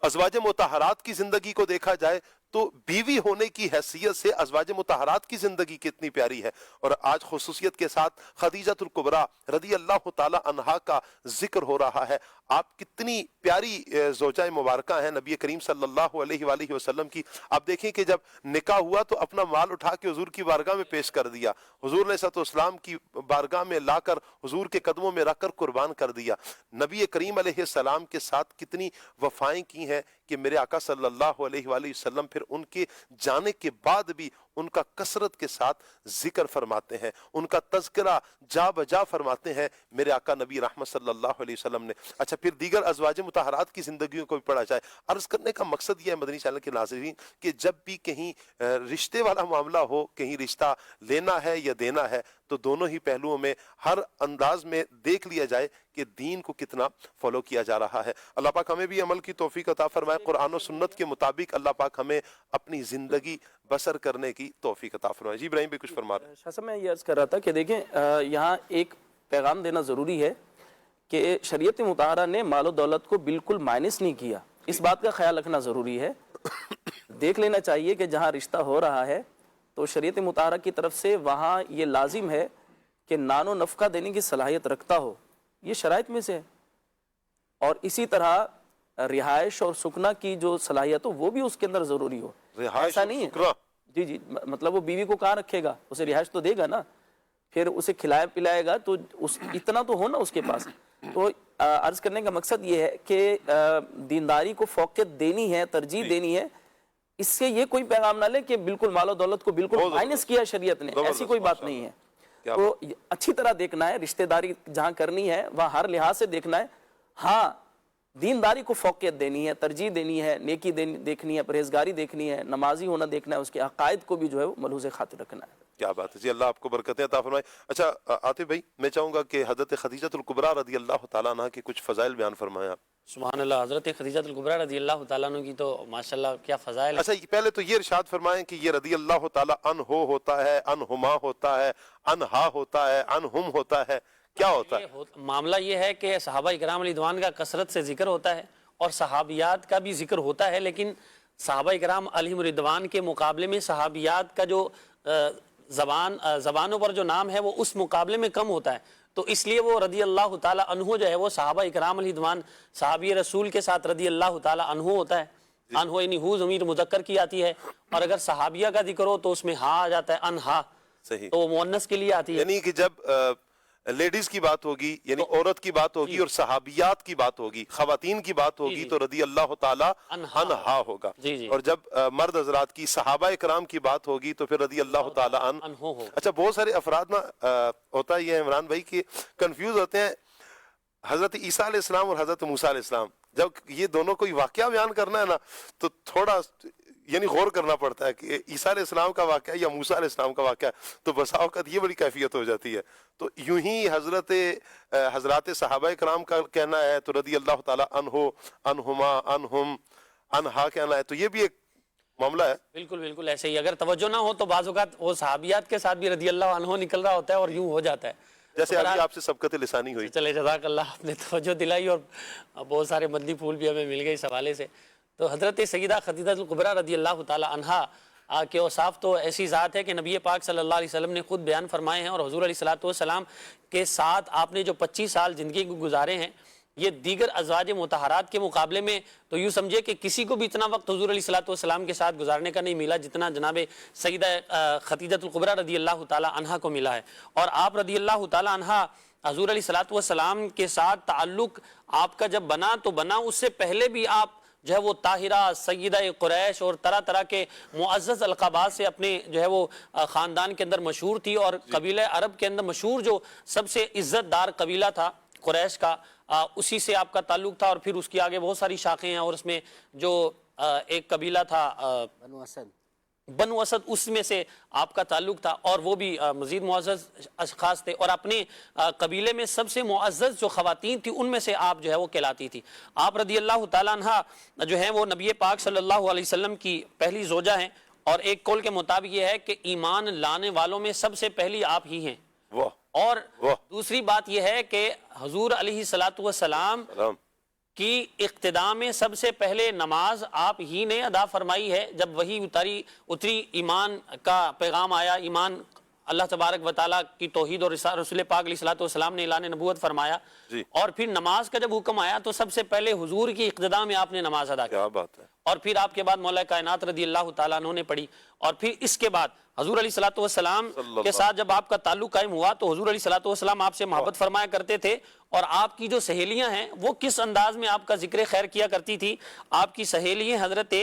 ازواج مطہرات کی زندگی کو دیکھا جائے تو بیوی ہونے کی حیثیت سے ازواج مطہرات کی زندگی کتنی پیاری ہے، اور آج خصوصیت کے ساتھ خدیجہ الکبریٰ رضی اللہ تعالی عنہا کا ذکر ہو رہا ہے۔ آپ کتنی پیاری زوجہ مبارکہ ہیں نبی کریم صلی اللہ علیہ وآلہ وسلم کی۔ آپ دیکھیں کہ جب نکاح ہوا تو اپنا مال اٹھا کے حضور کی بارگاہ میں پیش کر دیا، حضور علیہ السلام کی بارگاہ میں لا کر حضور کے قدموں میں رکھ کر قربان کر دیا۔ نبی کریم علیہ السلام کے ساتھ کتنی وفائیں کی ہیں کہ میرے آقا صلی اللہ علیہ وآلہ وسلم پھر ان کے جانے کے بعد بھی ان کا کثرت کے ساتھ ذکر فرماتے ہیں، ان کا تذکرہ جا بجا فرماتے ہیں میرے آقا نبی رحمت صلی اللہ علیہ وسلم نے۔ اچھا، پھر دیگر ازواج مطہرات کی زندگیوں کو بھی پڑھا جائے۔ عرض کرنے کا مقصد یہ ہے مدنی چینل کے ناظرین کہ جب بھی کہیں رشتے والا معاملہ ہو، کہیں رشتہ لینا ہے یا دینا ہے، تو دونوں ہی پہلوؤں میں ہر انداز میں دیکھ لیا جائے کہ دین کو کتنا فالو کیا جا رہا ہے۔ اللہ پاک ہمیں بھی عمل کی توفیق عطا فرمائے، قرآن و سنت کے مطابق اللہ پاک ہمیں اپنی زندگی بسر کرنے کی توفیق عطا فرمائے۔ جی ابراہیم بھی کچھ فرما رہے ہیں۔ شاہ صاحب میں یہ عرض کر رہا تھا کہ دیکھیں یہاں ایک پیغام دینا ضروری ہے کہ شریعت مطہرہ نے مال و دولت کو بالکل مائنس نہیں کیا، اس بات کا خیال رکھنا ضروری ہے۔ دیکھ لینا چاہیے کہ جہاں رشتہ ہو رہا ہے تو شریعت مطہرہ کی طرف سے وہاں یہ لازم ہے کہ نان و نفقہ دینے کی صلاحیت رکھتا ہو، یہ شرائط میں سے ہے، اور اسی طرح رہائش اور سکنا کی جو صلاحیت ہو وہ بھی اس کے اندر ضروری ہو۔ ایسا نہیں ہے جی مطلب وہ بیوی کو کہاں رکھے گا، اسے رہائش تو دے گا نا، پھر اسے کھلائے پلائے گا تو اتنا تو ہو نا اس کے پاس۔ تو عرض کرنے کا مقصد یہ ہے کہ دینداری کو فوقیت دینی ہے، ترجیح دینی ہے. اس سے یہ کوئی پیغام نہ لے کہ بالکل مال و دولت کو بالکل مائنس کیا شریعت نے، ایسی کوئی بات نہیں ہے. تو اچھی طرح دیکھنا ہے، رشتہ داری جہاں کرنی ہے وہاں ہر لحاظ سے دیکھنا ہے. ہاں دینداری کو فوقیت دینی ہے، ترجیح دینی ہے، نیکی دیکھنی ہے، پرہیزگاری دیکھنی ہے، نمازی ہونا دیکھنا ہے، اس کے عقائد کو بھی جو ہے وہ ملحوظ خاطر رکھنا ہے. کیا بات ہے جی، اللہ آپ کو برکتیں عطا فرمائے. اچھا عاطف بھائی، میں چاہوں گا کہ حضرت خدیجہ الکبریٰ رضی اللہ تعالیٰ عنہ کے کچھ فضائل بیان فرمائیں آپ. سبحان اللہ. حضرت خدیجہ الکبریٰ رضی اللہ تعالیٰ عنہ کی تو ماشاءاللہ کیا فضائل. اچھا پہلے تو یہ ارشاد فرمائیں کہ یہ رضی اللہ تعالیٰ عنہ ہوتا ہے، عنہما ہوتا ہے، عنہا ہوتا ہے، عنہم ہوتا ہے، کیا ہوتا ہے؟ معاملہ یہ ہے کہ صحابہ کرام علیہ رضوان کا کثرت سے ذکر ہوتا ہے اور صحابیات کا بھی ذکر ہوتا ہے، لیکن صحابہ کرام علیہ رضوان کے مقابلے میں صحابیات کا جو زبانوں پر جو نام ہے وہ اس مقابلے میں کم ہوتا ہے. تو اس لیے وہ رضی اللہ تعالیٰ عنہ جو ہے وہ صحابہ اکرام علیہ رضوان صحابی رسول کے ساتھ رضی اللہ تعالیٰ عنہ ہوتا ہے. عنہ یعنی ہو ضمیر مذکر کی آتی ہے، اور اگر صحابیہ کا ذکر ہو تو اس میں ہا آ جاتا ہے، انہا، صحیح، تو وہ مؤنث کے لیے آتی ہے. یعنی کہ جب لیڈیز کی بات ہوگی یعنی عورت کی بات ہوگی اور صحابیات کی بات ہوگی، خواتین کی بات ہوگی تو رضی اللہ تعالیٰ عنہا ہوگا. اور جب مرد حضرات کی صحابہ اکرام کی بات ہوگی تو پھر رضی اللہ تعالیٰ عنہ ہوگا. اچھا بہت سارے افراد نا ہوتا یہ ہے عمران بھائی کہ کنفیوز ہوتے ہیں حضرت عیسیٰ علیہ السلام اور حضرت موسیٰ علیہ السلام. جب یہ دونوں کوئی واقعہ بیان کرنا ہے نا تو تھوڑا یعنی غور کرنا پڑتا ہے کہ عیسیٰ علیہ السلام کا واقعہ یا موسیٰ علیہ السلام کا واقعہ، تو بسا اوقات یہ بڑی کیفیت ہو جاتی ہے. تو یوں ہی حضرات صحابہ کرام کا کہنا ہے تو رضی اللہ تعالیٰ عنہ، عنہما، عنہم، عنہا کہنا ہے، تو یہ بھی ایک معاملہ ہے. بالکل بالکل ایسے ہی. اگر توجہ نہ ہو تو بعض اوقات وہ صحابیات کے ساتھ بھی رضی اللہ عنہ نکل رہا ہوتا ہے اور یوں ہو جاتا ہے. جیسے ابھی آپ سے سبقت لسانی ہوئی. چلے جزاک اللہ، آپ نے توجہ دلائی اور بہت سارے مدنی پھول بھی ہمیں مل گئے اس حوالے سے. تو حضرت سیدہ خدیجہ الکبریٰ رضی اللہ تعالی عنہا کے اوصاف تو ایسی ذات ہے کہ نبی پاک صلی اللہ علیہ وسلم نے خود بیان فرمائے ہیں، اور حضور علیہ الصلوۃ والسلام کے ساتھ آپ نے جو 25 سال زندگی کو گزارے ہیں یہ دیگر ازواج مطہرات کے مقابلے میں تو یوں سمجھے کہ کسی کو بھی اتنا وقت حضور علیہ الصلوۃ والسلام کے ساتھ گزارنے کا نہیں ملا جتنا جناب سیدہ خدیجہ الکبریٰ رضی اللہ تعالی عنہا کو ملا ہے. اور آپ رضی اللہ تعالی عنہا حضور علیہ الصلوۃ والسلام کے ساتھ تعلق آپ کا جب بنا تو بنا اس سے پہلے بھی آپ جو ہے وہ طاہرہ، سیدہ قریش اور طرح طرح کے معزز القابات سے اپنے جو ہے وہ خاندان کے اندر مشہور تھی. اور قبیلہ عرب کے اندر مشہور جو سب سے عزت دار قبیلہ تھا قریش کا، اسی سے آپ کا تعلق تھا. اور پھر اس کی آگے بہت ساری شاخیں ہیں، اور اس میں جو ایک قبیلہ تھا بنو اسد، اس میں سے آپ کا تعلق تھا، اور وہ بھی مزید معزز اشخاص تھے. اور اپنے قبیلے میں سب سے معزز جو خواتین تھی ان میں سے آپ جو ہے وہ کہلاتی تھی. آپ رضی اللہ تعالیٰ عنہ جو ہیں وہ نبی پاک صلی اللہ علیہ وسلم کی پہلی زوجہ ہیں، اور ایک قول کے مطابق یہ ہے کہ ایمان لانے والوں میں سب سے پہلی آپ ہی ہیں. اور دوسری بات یہ ہے کہ حضور علیہ الصلوۃ والسلام کی اقتداء میں سب سے پہلے نماز آپ ہی نے ادا فرمائی ہے. جب وہی اتری ایمان کا پیغام آیا، ایمان اللہ تبارک و تعالیٰ کی توحید اور رسول پاک علیہ الصلوۃ والسلام نے اعلان نبوت فرمایا، اور پھر نماز کا جب حکم آیا تو سب سے پہلے حضور کی اقتداء میں آپ نے نماز ادا کی. اور پھر آپ کے بعد مولا کائنات رضی اللہ تعالیٰ عنہ نے پڑھی. اور پھر اس کے بعد حضور علیہ الصلوۃ والسلام کے ساتھ جب آپ کا تعلق قائم ہوا تو حضور علیہ الصلوۃ والسلام آپ سے محبت فرمایا کرتے تھے. اور آپ کی جو سہیلیاں ہیں وہ کس انداز میں آپ کا ذکر خیر کیا کرتی تھی. آپ کی سہیلیاں حضرت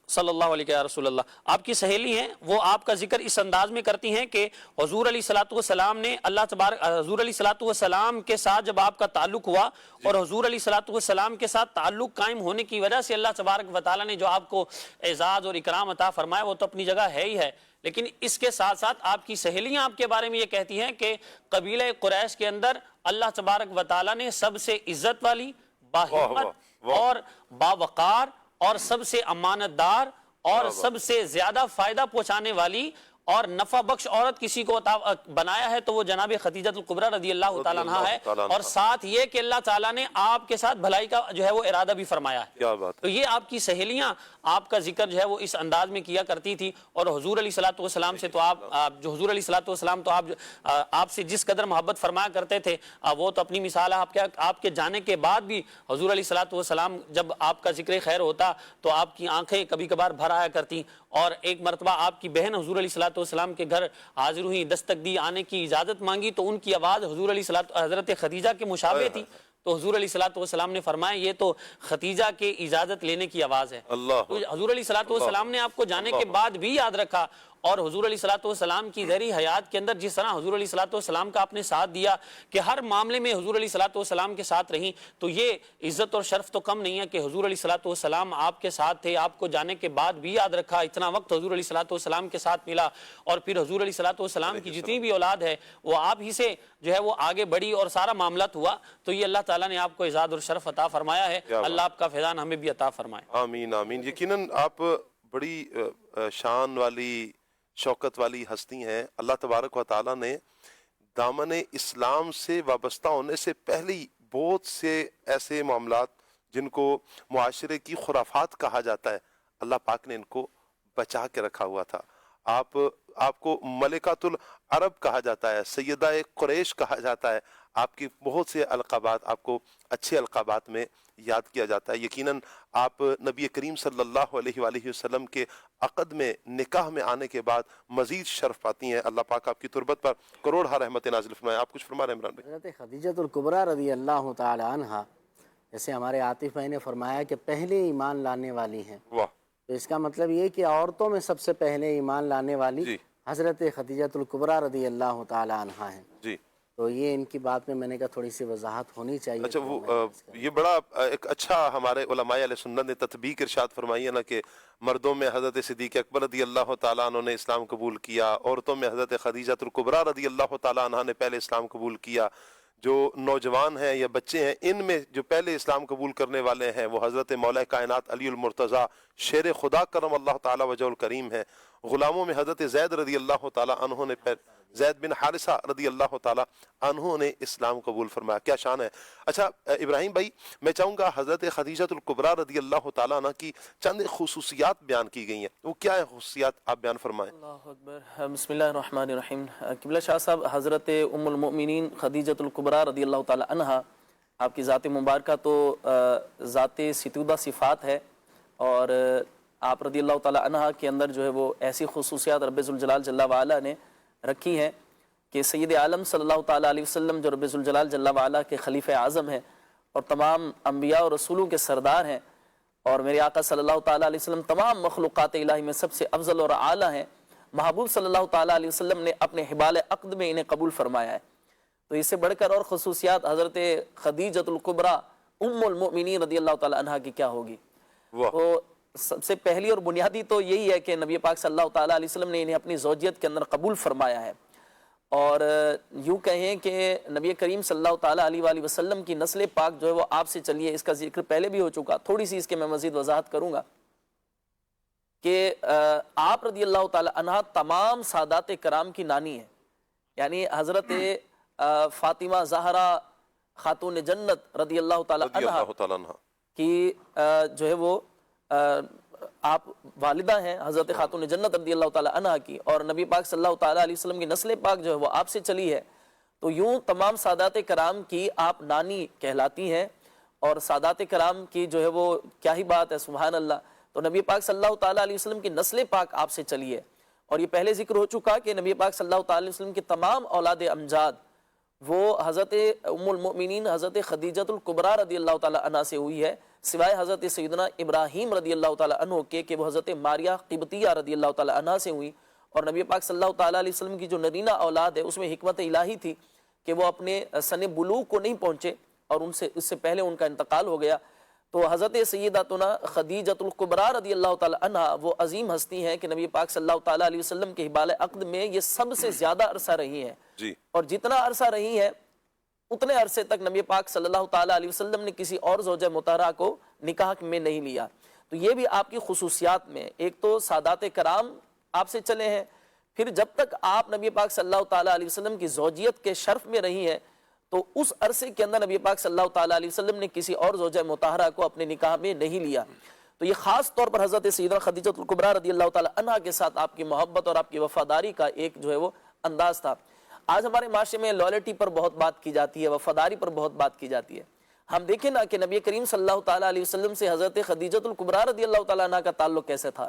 صلی اللہ علیہ رسول اللہ، آپ کی سہیلی ہیں وہ آپ کا ذکر اس انداز میں کرتی ہیں کہ حضور علیہ الصلوۃ والسلام نے حضور علیہ الصلوۃ والسلام کے ساتھ جب آپ کا تعلق ہوا اور حضور علیہ الصلوۃ والسلام کے ساتھ تعلق قائم ہونے کی وجہ سے اللہ تبارک و تعالیٰ نے جو آپ کو اعزاز اور اکرام عطا فرمایا وہ تو اپنی جگہ ہے ہی ہے، لیکن اس کے ساتھ ساتھ آپ کی سہیلیاں آپ کے بارے میں یہ کہتی ہیں کہ قبیلہ قریش کے اندر اللہ تبارک و تعالیٰ نے سب سے عزت والی، باہمت اور باوقار اور سب سے امانت دار اور سب سے زیادہ فائدہ پہنچانے والی اور نفع بخش عورت کسی کو بنایا ہے تو وہ جناب خدیجہ الکبریٰ رضی اللہ تعالیٰ عنہ ہے. اور ساتھ یہ کہ اللہ تعالیٰ نے آپ کے ساتھ بھلائی کا جو ہے وہ ارادہ بھی فرمایا ہے. تو یہ آپ کی سہیلیاں آپ کا ذکر جو ہے وہ اس انداز میں کیا کرتی تھی. اور حضور علیہ الصلوۃ والسلام سے تو حضور علیہ الصلوۃ والسلام تو آپ سے جس قدر محبت فرمایا کرتے تھے وہ تو اپنی مثال ہے. آپ کے جانے کے بعد بھی حضور علیہ الصلوۃ والسلام جب آپ کا ذکر خیر ہوتا تو آپ کی آنکھیں کبھی کبھار بھر آیا کرتی اور ایک مرتبہ آپ کی بہن حضور علیہ الصلوۃ والسلام کے گھر حاضر ہوئی، دستک دی، آنے کی اجازت مانگی تو ان کی آواز حضور علیہ حضرت خدیجہ کے مشابہ تھی، تو حضور علیہ الصلوۃ والسلام نے فرمایا یہ تو خدیجہ کے اجازت لینے کی آواز ہے۔ اللہ، تو حضور علیہ الصلوۃ والسلام نے آپ کو جانے کے بعد بھی یاد رکھا، اور حضور علیہ الصلوۃ والسلام کی ظاہری حیات کے اندر جس طرح حضور علیہ الصلوۃ والسلام کا آپ نے ساتھ دیا کہ ہر معاملے میں حضور علیہ الصلوۃ والسلام کے ساتھ رہیں، تو یہ عزت اور شرف تو کم نہیں ہے کہ حضور علیہ الصلوۃ والسلام آپ کے ساتھ تھے، آپ کو جانے کے بعد بھی یاد رکھا، اتنا وقت حضور علیہ الصلوۃ والسلام کے ساتھ ملا، اور پھر حضور علیہ الصلوۃ والسلام کی جتنی بھی اولاد ہے وہ آپ ہی سے جو ہے وہ آگے بڑھی اور سارا معاملات ہوا۔ تو یہ اللہ تعالیٰ نے آپ کو اعزاز اور شرف عطا فرمایا ہے، اللہ آپ کا فیضان ہمیں بھی عطا فرمائے۔ آمین آمین۔ یقیناً آپ بڑی شان والی، شوکت والی ہستی ہیں۔ اللہ تبارک و تعالیٰ نے دامن اسلام سے وابستہ ہونے سے پہلے بہت سے ایسے معاملات جن کو معاشرے کی خرافات کہا جاتا ہے، اللہ پاک نے ان کو بچا کے رکھا ہوا تھا۔ آپ کو ملکۃ العرب کہا جاتا ہے، سیدہ قریش کہا جاتا ہے، آپ کی بہت سے القابات آپ کو اچھے القابات میں یاد کیا جاتا ہے۔ یقیناً آپ نبی کریم صلی اللہ علیہ وآلہ وسلم کے عقد میں، نکاح میں آنے کے بعد مزید شرف پاتی ہیں۔ اللہ پاک آپ کی تربت پر کروڑہ رحمت نازل فرمائے۔ آپ کچھ فرما رہے ہیں عمران بھائی؟ حضرت خدیجۃ الکبریٰ رضی اللہ تعالی عنہا، جیسے ہمارے عاطف بھائی نے فرمایا کہ پہلے ایمان لانے والی ہیں، واہ، تو اس کا مطلب یہ کہ عورتوں میں سب سے پہلے ایمان لانے والی جی حضرت خدیجۃ الکبریٰ رضی اللہ تعالی عنہا ہیں۔ جی۔ تو یہ ان کی بات میں نے کہا تھوڑی سی وضاحت ہونی چاہیے۔ اچھا، وہ یہ بڑا ایک اچھا ہمارے علماء علیہ سنت نے تطبیق ارشاد فرمائی ہے نا کہ مردوں میں حضرت صدیق اکبر رضی اللہ تعالیٰ عنہ نے اسلام قبول کیا، عورتوں میں حضرت خدیجۃ الکبریٰ رضی اللہ تعالیٰ عنہ نے پہلے اسلام قبول کیا۔ جو نوجوان ہیں یا بچے ہیں، ان میں جو پہلے اسلام قبول کرنے والے ہیں وہ حضرت مولا کائنات علی المرتضیٰ شیر خدا کرم اللہ تعالیٰ وجہ الکریم ہے۔ غلاموں میں حضرت زید رضی اللہ تعالیٰ عنہ نے زید بن حارثہ رضی اللہ تعالیٰ عنہ نے اسلام قبول فرمایا۔ کیا شان ہے۔ اچھا ابراہیم بھائی، میں چاہوں گا حضرت خدیجۃ الکبریٰ رضی اللہ تعالیٰ عنہ کی چند خصوصیات بیان کی گئی ہیں، وہ کیا ہے خصوصیات، آپ بیان فرمائیں۔ اللہ اکبر۔ بسم اللہ الرحمن الرحیم۔ قبلہ شاہ صاحب، حضرت ام المؤمنین خدیجۃ الکبریٰ رضی اللہ تعالی عنہا، آپ کی ذات مبارکہ تو ذات ستودہ صفات ہے، اور آپ رضی اللہ تعالی عنہا کے اندر جو ہے وہ ایسی خصوصیات رب ذوالجلال جل وعلا نے رکھی ہیں کہ سید عالم صلی اللہ تعالیٰ علیہ وسلم جو رب ذوالجلال جل وعلا کے خلیفہ اعظم ہیں اور تمام انبیاء اور رسولوں کے سردار ہیں، اور میرے آقا صلی اللہ تعالیٰ علیہ وسلم تمام مخلوقات الہی میں سب سے افضل اور اعلیٰ ہیں، محبوب صلی اللہ تعالیٰ علیہ وسلم نے اپنے حبال عقد میں انہیں قبول فرمایا ہے۔ تو اس سے بڑھ کر اور خصوصیات حضرت خدیجۃ الکبریٰ ام المؤمنین رضی اللہ تعالیٰ عنہا کی کیا ہوگی؟ تو سب سے پہلی اور بنیادی تو یہی ہے کہ نبی پاک صلی اللہ تعالیٰ علیہ وسلم نے انہیں اپنی زوجیت کے اندر قبول فرمایا ہے، اور یوں کہیں کہ نبی کریم صلی اللہ تعالیٰ علیہ وآلہ وسلم کی نسل پاک جو ہے وہ آپ سے چلی ہے۔ اس کا ذکر پہلے بھی ہو چکا، تھوڑی سی اس کے میں مزید وضاحت کروں گا کہ آپ رضی اللہ تعالیٰ عنہ تمام سادات کرام کی نانی ہیں، یعنی حضرت فاطمہ زہرا خاتون جنت رضی اللہ تعالیٰ عنہ کی جو ہے وہ آپ والدہ ہیں، حضرت خاتون جنت رضی اللہ تعالیٰ عنہ کی، اور نبی پاک صلی اللہ تعالیٰ علیہ وسلم کی نسل پاک جو ہے وہ آپ سے چلی ہے۔ تو یوں تمام سادات کرام کی آپ نانی کہلاتی ہیں، اور سادات کرام کی جو ہے وہ کیا ہی بات ہے، سبحان اللہ۔ تو نبی پاک صلی اللہ تعالیٰ علیہ وسلم کی نسل پاک آپ سے چلی ہے، اور یہ پہلے ذکر ہو چکا کہ نبی پاک صلی اللہ تعالیٰ علیہ وسلم کی تمام اولاد امجاد وہ حضرت ام المؤمنین حضرت خدیجۃ الکبریٰ رضی اللہ تعالیٰ عنہ سے ہوئی ہے، سوائے حضرت سیدنا ابراہیم رضی اللہ تعالیٰ عنہ کے کہ وہ حضرت ماریہ قبطیہ رضی اللہ تعالیٰ عنہ سے ہوئی، اور نبی پاک صلی اللہ تعالیٰ علیہ وسلم کی جو نرینہ اولاد ہے اس میں حکمت الہی تھی کہ وہ اپنے سن بلوغ کو نہیں پہنچے، اور اس سے پہلے ان کا انتقال ہو گیا۔ تو حضرت سیداتنا خدیجۃ الکبریٰ رضی اللہ تعالیٰ عنہ وہ عظیم ہستی ہیں کہ نبی پاک صلی اللہ تعالیٰ علیہ وسلم کے حبال عقد میں یہ سب سے زیادہ عرصہ رہی ہیں، اور جتنا عرصہ رہی ہیں اتنے عرصے تک نبی پاک صلی اللہ تعالیٰ علیہ وسلم نے کسی اور زوجہ مطہرہ کو نکاح میں نہیں لیا۔ تو یہ بھی آپ کی خصوصیات میں، ایک تو سادات کرام آپ سے چلے ہیں، پھر جب تک آپ نبی پاک صلی اللہ تعالیٰ علیہ وسلم کی زوجیت کے شرف میں رہی ہیں تو اس عرصے کے اندر نبی پاک صلی اللہ تعالیٰ علیہ وسلم نے کسی اور زوجہ مطہرہ کو اپنے نکاح میں نہیں لیا۔ تو یہ خاص طور پر حضرت سیدہ خدیجۃ الکبریٰ رضی اللہ تعالیٰ عنہا کے ساتھ آپ کی محبت اور آپ کی وفاداری کا ایک جو ہے وہ انداز تھا۔ آج ہمارے معاشرے میں لائلٹی پر بہت بات کی جاتی ہے، وفاداری پر بہت بات کی جاتی ہے۔ ہم دیکھیں نا کہ نبی کریم صلی اللہ تعالیٰ علیہ وسلم سے حضرت خدیجۃ الکبریٰ رضی اللہ تعالیٰ عنہ کا تعلق کیسے تھا۔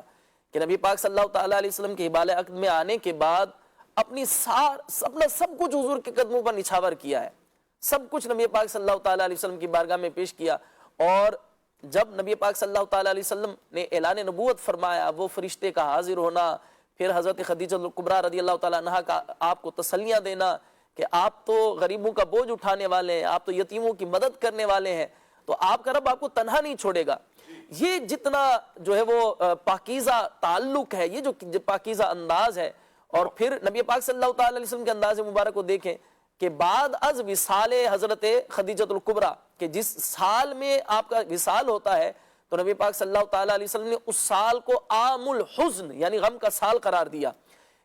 کہ نبی پاک صلی اللہ تعالیٰ علیہ وسلم کے حبال عقد میں آنے کے بعد اپنا سب کچھ حضور کے قدموں پر نچھاور کیا ہے، سب کچھ نبی پاک صلی اللہ تعالیٰ علیہ وسلم کی بارگاہ میں پیش کیا. اور جب نبی پاک صلی اللہ تعالیٰ علیہ وسلم نے اعلان نبوت فرمایا، وہ فرشتے کا حاضر ہونا، پھر حضرت خدیجہ الکبریٰ رضی اللہ تعالیٰ عنہا کا آپ کو تسلیاں دینا کہ آپ تو غریبوں کا بوجھ اٹھانے والے ہیں، آپ تو یتیموں کی مدد کرنے والے ہیں، تو آپ کا رب آپ کو تنہا نہیں چھوڑے گا. یہ جتنا جو ہے وہ پاکیزہ تعلق ہے، یہ جو پاکیزہ انداز ہے. اور پھر نبی پاک صلی اللہ تعالیٰ علیہ وسلم کے انداز مبارک کو دیکھیں کہ بعد از وصال حضرت خدیجہ الکبریٰ، کہ جس سال میں آپ کا وصال ہوتا ہے تو نبی پاک صلی اللہ تعالیٰ علیہ وسلم نے اس سال کو عام الحزن یعنی غم کا سال قرار دیا.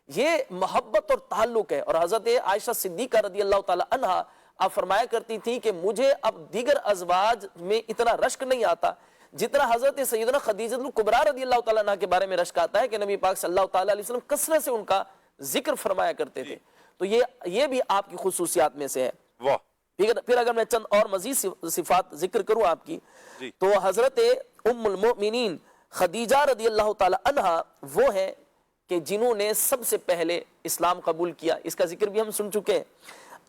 یہ محبت اور تعلق ہے. اور حضرت عائشہ صدیقہ رضی اللہ تعالیٰ عنہا آپ فرمایا کرتی تھی کہ مجھے اب دیگر ازواج میں اتنا رشک نہیں آتا جتنا حضرت سیدنا خدیجہ الکبریٰ رضی اللہ تعالیٰ عنہ کے بارے میں رشک آتا ہے کہ نبی پاک صلی اللہ تعالیٰ علیہ وسلم کثرت سے ان کا ذکر فرمایا کرتے تھے. تو یہ بھی آپ کی خصوصیات میں سے ہے. واہ. پھر اگر میں چند اور مزید صفات ذکر کروں آپ کی تو حضرت ام المؤمنین خدیجہ رضی اللہ تعالی عنہا وہ ہیں کہ جنہوں نے سب سے پہلے اسلام قبول کیا. اس کا ذکر بھی ہم سن چکے ہیں.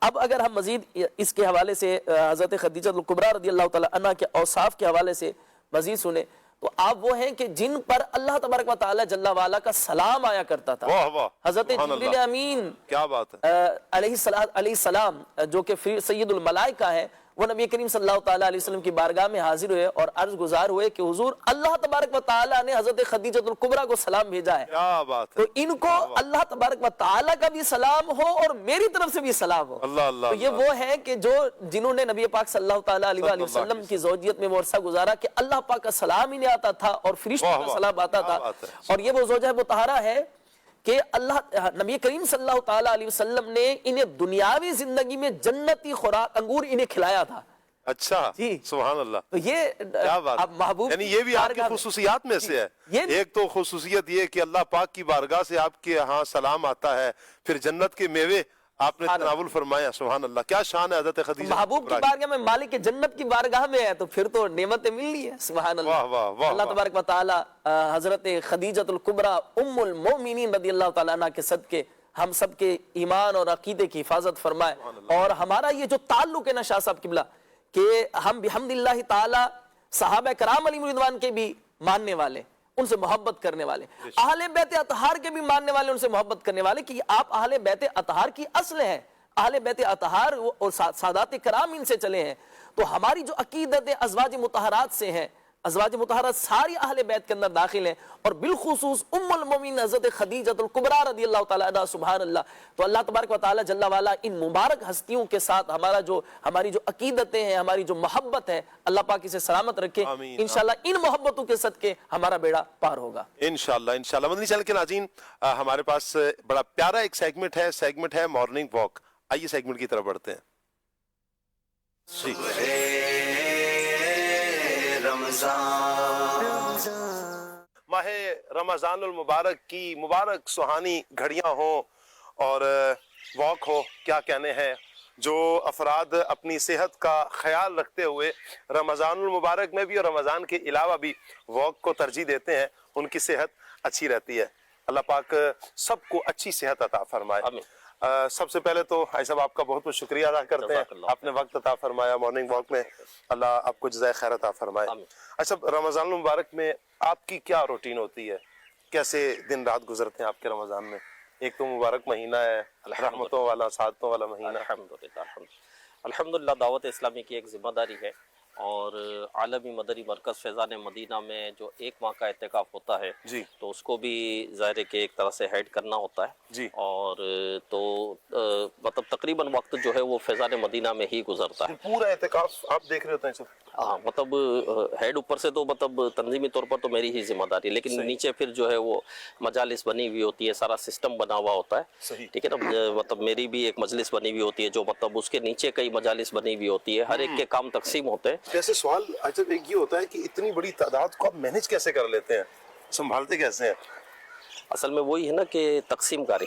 اب اگر ہم مزید اس کے حوالے سے حضرت خدیجہ الکبریٰ رضی اللہ تعالی عنہا کے اوصاف کے حوالے سے مزید سنیں تو آپ وہ ہیں کہ جن پر اللہ تبارک و تعالی جل وعلا کا سلام آیا کرتا تھا. حضرت جبریل امین کیا بات ہے علیہ السلام جو کہ سید الملائکہ ہیں، وہ نبی کریم صلی اللہ تعالیٰ علیہ وسلم کی بارگاہ میں حاضر ہوئے اور عرض گزار ہوئے کہ حضور اللہ تبارک و تعالیٰ نے حضرت خدیجہ الکبریٰ کو سلام بھیجا ہے. کیا بات ہے. تو ان کو اللہ تبارک و تعالیٰ کا بھی سلام ہو اور میری طرف سے بھی سلام ہو. اللہ تو یہ وہ ہیں کہ جنہوں نے نبی پاک صلی اللہ تعالیٰ علیہ وسلم کی زوجیت میں عرصہ گزارا کہ اللہ پاک کا سلام ہی نہیں آتا تھا اور فرشتوں کا سلام آتا تھا. اور یہ وہ زوجہ مطہرہ ہے کہ نبی کریم صلی اللہ تعالیٰ علیہ وسلم نے انہیں دنیاوی زندگی میں جنتی خوراک انگور انہیں کھلایا تھا. اچھا جی سبحان اللہ. تو یہ کیا بات محبوب یعنی یہ بھی آپ کی خصوصیات میں سے ہے. ایک تو خصوصیت یہ کہ اللہ پاک کی بارگاہ سے آپ کے ہاں سلام آتا ہے، پھر جنت کے میوے آپ نے تناول فرمایا. سبحان اللہ. کیا شان ہے حضرت خدیجہ. محبوب کی بارگاہ میں مالک جنت کی بارگاہ میں ہے تو پھر تو نعمتیں مل لی ہے. سبحان اللہ. واہ واہ واہ. اللہ تبارک و تعالی حضرت خدیجہ الکبریٰ ام المؤمنین رضی اللہ تعالیٰ عنہ کے صدقے ہم سب کے ایمان اور عقیدے کی حفاظت فرمائے. اور ہمارا یہ جو تعلق ہے نا شاہ صاحب قبلہ کہ ہم بحمد اللہ تعالی صحابہ کرام علیہم رضوان کے بھی ماننے والے، ان سے محبت کرنے والے، اہل بیت اطہار کے بھی ماننے والے، ان سے محبت کرنے والے کہ آپ اہل بیت اطہار کی اصل ہیں. اہل بیت اطہار اور سادات کرام ان سے چلے ہیں. تو ہماری جو عقیدت ازواج مطہرات سے ہیں، ازواج مطہرات ساری اہل بیت کے اندر داخل ہیں اور بالخصوص ام المومنین حضرت خدیجہ الکبریٰ رضی اللہ تعالیٰ عنہا. سبحان اللہ. تو اللہ تبارک و تعالی جل وعلا ان مبارک ہستیوں کے ساتھ ہماری جو عقیدتیں ہیں، ہماری جو محبت ہے، اللہ پاک اسے سلامت رکھے. انشاءاللہ ان محبتوں کے صدقے ہمارا بیڑا پار ہوگا انشاءاللہ. مدنی چینل کے ناظرین، ہمارے پاس بڑا پیارا ایک سیگمنٹ ہے مارننگ واک. آئیے سیگمنٹ کی طرف بڑھتے ہیں. ماہ رمضان المبارک کی مبارک سہانی گھڑیاں ہوں اور واک ہو، کیا کہنے ہیں. جو افراد اپنی صحت کا خیال رکھتے ہوئے رمضان المبارک میں بھی اور رمضان کے علاوہ بھی واک کو ترجیح دیتے ہیں، ان کی صحت اچھی رہتی ہے. اللہ پاک سب کو اچھی صحت عطا فرمائے. سب سے پہلے تو بھائی صاحب آپ کا بہت بہت شکریہ ادا کرتے ہیں، آپ نے وقت عطا فرمایا مارننگ واک میں. اللہ آپ کو جزائے خیر عطا فرمائے. اچھا، رمضان المبارک میں آپ کی کیا روٹین ہوتی ہے؟ کیسے دن رات گزرتے ہیں آپ کے رمضان میں؟ ایک تو مبارک مہینہ ہے، رحمتوں والا، سعادتوں والا مہینہ. الحمدللہ دعوت اسلامی کی ایک ذمہ داری ہے اور عالمی مدری مرکز فیضان مدینہ میں جو ایک ماہ کا اعتکاف ہوتا ہے جی تو اس کو بھی ظاہر ہے کہ ایک طرح سے ہیڈ کرنا ہوتا ہے جی. اور تو مطلب تقریباً وقت جو ہے وہ فیضان مدینہ میں ہی گزرتا ہے. پورا اعتکاف آپ دیکھ رہے ہوتے ہیں سر؟ ہاں، مطلب ہیڈ اوپر سے تو مطلب تنظیمی طور پر تو میری ہی ذمہ داری، لیکن نیچے پھر جو ہے وہ مجالس بنی ہوئی ہوتی ہے، سارا سسٹم بنا ہوا ہوتا ہے. ٹھیک ہے نا. مطلب میری بھی ایک مجلس بنی ہوئی ہوتی ہے جو مطلب اس کے نیچے کئی مجالس بنی ہوئی ہوتی ہے، ہر ایک کے کام تقسیم ہوتے ہیں. ویسے سوال اچھا ایک یہ ہوتا ہے کہ اتنی بڑی تعداد کو آپ مینج کیسے کر لیتے ہیں، سنبھالتے کیسے ہیں؟ اصل میں وہی ہے نا کہ تقسیم کاری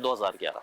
2011।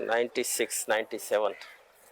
96, 97,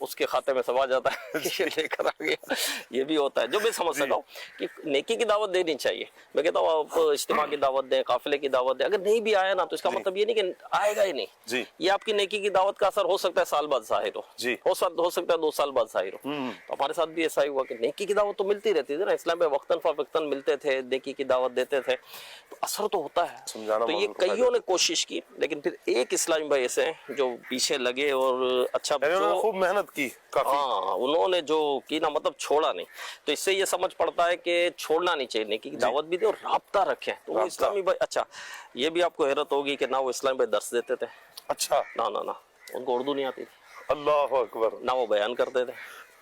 اس کے کھاتے میں سب آ جاتا ہے یہ لے کر آ گیا. یہ بھی ہوتا ہے جو میں سمجھ سکتا ہوں کہ نیکی کی دعوت دینی چاہیے. میں کہتا ہوں آپ اجتماع کی دعوت دیں, قافلے کی دعوت دیں, اگر نہیں بھی آیا نا تو اس کا مطلب یہ نہیں کہ آئے گا ہی نہیں. یہ آپ کی نیکی کی دعوت کا اثر ہو سکتا ہے سال بعد ظاہر ہو سکتا ہے 2 سال بعد ظاہر ہو. تو ہمارے ساتھ بھی ایسا ہی ہوا کہ نیکی کی دعوت تو ملتی رہتی تھی نا, اسلام میں وقتاً فوقتاً ملتے تھے, نیکی کی دعوت دیتے تھے, تو اثر تو ہوتا ہے. تو یہ کئیوں نے کوشش کی, لیکن پھر ایک اسلامی بھائی ایسے ہیں جو پیچھے لگے اور اچھا خوب محنت کی. ہاں انہوں نے جو کی نا مطلب چھوڑا نہیں. تو اس سے یہ سمجھ پڑتا ہے کہ چھوڑنا نہیں چاہیے, نیکی کی دعوت بھی دے اور رابطہ رکھیں. تو وہ اسلامی بھائی, اچھا یہ بھی آپ کو حیرت ہوگی کہ نہ وہ اسلامی بھائی درس دیتے تھے, اچھا نہ ان کو اردو نہیں آتی تھی, اللہ اکبر, نہ وہ بیان کرتے تھے.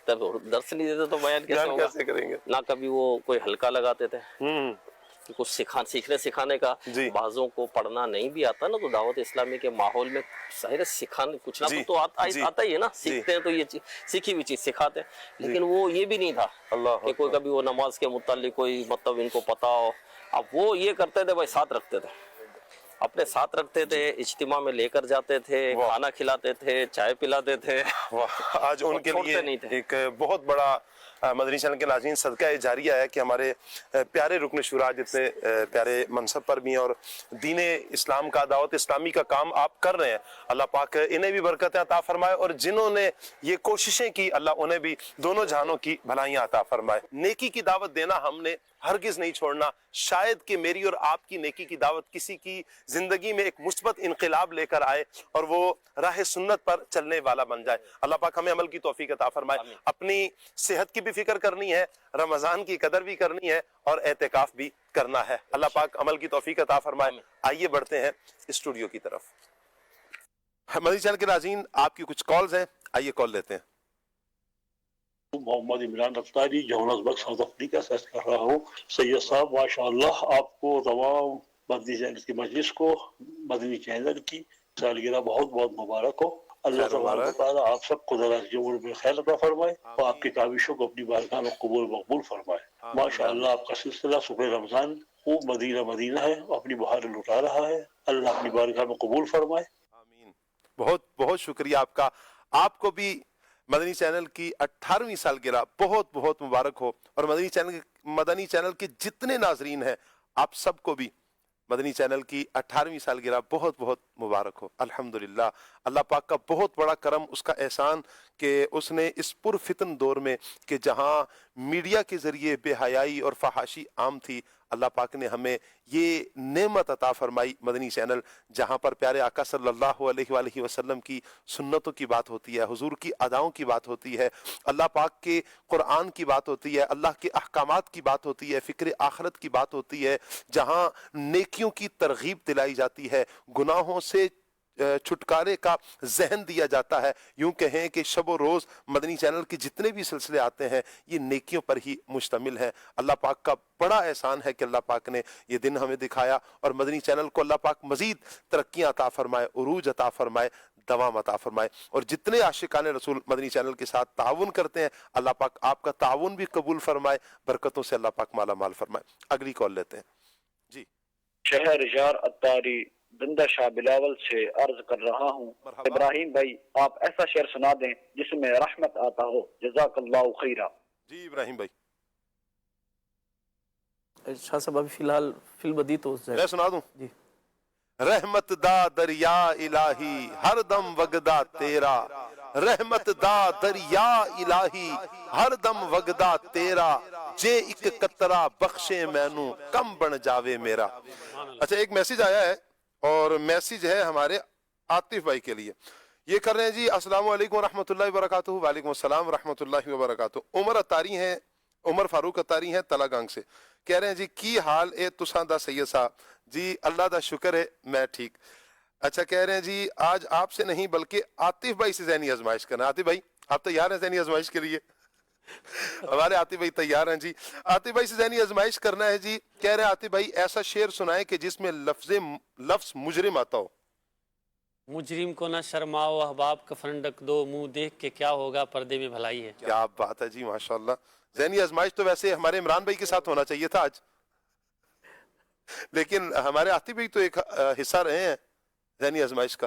تب درس نہیں دیتے تو بیان کیسے کریں گے, نہ کبھی وہ کوئی حلقہ لگاتے تھے. کچھ سیکھنے سکھانے کا, بعضوں کو پڑھنا نہیں بھی آتا نا, تو دعوت اسلامی کے ماحول میں ظاہر سکھانے کچھ نہ کچھ تو آتا ہی ہے نا, سیکھتے ہیں تو یہ سیکھی ہوئی چیز سکھاتے ہیں. لیکن وہ یہ بھی نہیں تھا کہ کوئی کبھی وہ نماز کے متعلق کوئی مطلب ان کو پتا ہو. اب وہ یہ کرتے تھے بھائی, ساتھ رکھتے تھے, اپنے ساتھ رکھتے تھے, اجتماع میں لے کر جاتے تھے, کھانا کھلاتے تھے, چائے پلاتے تھے. آج ان کے لیے ایک بہت بڑا مدنی چینل کے ناظرین صدقہ جاریہ ہے کہ ہمارے پیارے رکن شورا جتنے پیارے منصب پر بھی ہیں اور دین اسلام کا, دعوت اسلامی کا کام آپ کر رہے ہیں, اللہ پاک انہیں بھی برکتیں عطا فرمائے, اور جنہوں نے یہ کوششیں کی اللہ انہیں بھی دونوں جہانوں کی بھلائیاں عطا فرمائے. نیکی کی دعوت دینا ہم نے ہرگز نہیں چھوڑنا. شاید کہ میری اور آپ کی نیکی کی دعوت کسی کی زندگی میں ایک مثبت انقلاب لے کر آئے اور وہ راہ سنت پر چلنے والا بن جائے. اللہ پاک ہمیں عمل کی توفیق عطا فرمائے. اپنی صحت کی بھی فکر کرنی ہے, رمضان کی قدر بھی کرنی ہے, اور اعتکاف بھی کرنا ہے. اللہ پاک عمل کی توفیق عطا فرمائے. آئیے بڑھتے ہیں اسٹوڈیو کی طرف. مدنی چینل کے ناظرین آپ کی کچھ کالز ہیں, آئیے کال لیتے ہیں. محمد عمران رفتاری جوہانسبرگ ساؤتھ افریقہ سے کر رہا ہوں. سید صاحب ماشاء اللہ آپ کو تمام مدنی چینل کی مجلس کو, مدنی چینل کی سالگرہ بہت بہت مبارک ہو. اللہ تبارک و تعالیٰ آپ سب کو دراز عمر میں خیر عطا فرمائے اور آپ کی کاوشوں کو اپنی بارگاہ میں قبول مقبول فرمائے. ماشاء اللہ آپ کا سلسلہ صبح رمضان خوب مدینہ مدینہ ہے, اپنی بہار لٹا رہا ہے. اللہ اپنی بارگاہ میں قبول فرمائے. آمین. بہت بہت شکریہ آپ کا. آپ کو بھی مدنی چینل کی 18ویں سالگرہ بہت بہت مبارک ہو, اور مدنی چینل کے جتنے ناظرین ہیں آپ سب کو بھی مدنی چینل کی 18ویں سالگرہ بہت بہت مبارک ہو. الحمدللہ اللہ پاک کا بہت بڑا کرم, اس کا احسان کہ اس نے اس پرفتن دور میں کہ جہاں میڈیا کے ذریعے بے حیائی اور فحاشی عام تھی, اللہ پاک نے ہمیں یہ نعمت عطا فرمائی مدنی چینل, جہاں پر پیارے آقا صلی اللہ علیہ وآلہ وسلم کی سنتوں کی بات ہوتی ہے, حضور کی اداؤں کی بات ہوتی ہے, اللہ پاک کے قرآن کی بات ہوتی ہے, اللہ کے احکامات کی بات ہوتی ہے, فکر آخرت کی بات ہوتی ہے, جہاں نیکیوں کی ترغیب دلائی جاتی ہے, گناہوں سے چھٹکارے کا ذہن دیا جاتا ہے. یوں کہیں کہ شب و روز مدنی چینل کے جتنے بھی سلسلے آتے ہیں یہ نیکیوں پر ہی مشتمل ہیں. اللہ پاک کا بڑا احسان ہے کہ اللہ پاک نے یہ دن ہمیں دکھایا, اور مدنی چینل کو اللہ پاک مزید ترقیاں عطا فرمائے, عروج عطا فرمائے, دوام عطا فرمائے. اور جتنے عاشقان رسول مدنی چینل کے ساتھ تعاون کرتے ہیں اللہ پاک آپ کا تعاون بھی قبول فرمائے, برکتوں سے اللہ پاک مالا مال فرمائے. اگلی کال لیتے ہیں. جی شہر جار اتاری زندہ شاہ بلاول سے عرض کر رہا ہوں. ابراہیم بھائی آپ ایسا شعر سنا دیں جس میں رحمت آتا ہو. جزاک اللہ خیرہ. جی ابراہیم بھائی شاہ صاحب ابھی فی الحال فی البدی تو میں سنا دوں. جی. رحمت دا دریا الہی ہر دم وگدا تیرا, رحمت دا دریا الہی ہر دم وگدا تیرا, جے ایک قطرہ بخشے مینوں کم بن جاوے میرا. اچھا ایک میسیج آیا ہے, اور میسیج ہے ہمارے عاطف بھائی کے لیے. یہ کر رہے ہیں جی السلام علیکم ورحمۃ اللہ وبرکاتہ. وعلیکم السلام ورحمۃ اللہ وبرکاتہ. عمر اتاری ہیں, عمر فاروق اتاری ہیں تلا گانگ سے. کہہ رہے ہیں جی کی حال اے تساں دا سید صاحب. جی اللہ دا شکر ہے میں ٹھیک. اچھا کہہ رہے ہیں جی آج آپ سے نہیں بلکہ عاطف بھائی سے ذہنی آزمائش کرنا. عاطف بھائی آپ تیار ہیں ذہنی آزمائش کے لیے؟ ہمارے عاطف بھائی تیار ہیں جی. عاطف بھائی سے ذہنی آزمائش کرنا ہے جی. کہہ رہے ہیں عاطف بھائی ایسا شعر سنائے کہ جس میں لفظ مجرم آتا ہو. مجرم کو نہ شرماؤ احباب کا فنڈک دو, منہ دیکھ کے کیا ہوگا پردے میں بھلائی ہے. کیا بات ہے جی ماشاءاللہ. ذہنی آزمائش تو ویسے ہمارے عمران بھائی کے ساتھ ہونا چاہیے تھا آج, لیکن ہمارے عاطف بھائی تو ایک حصہ رہے ہیں ذہنی آزمائش کا.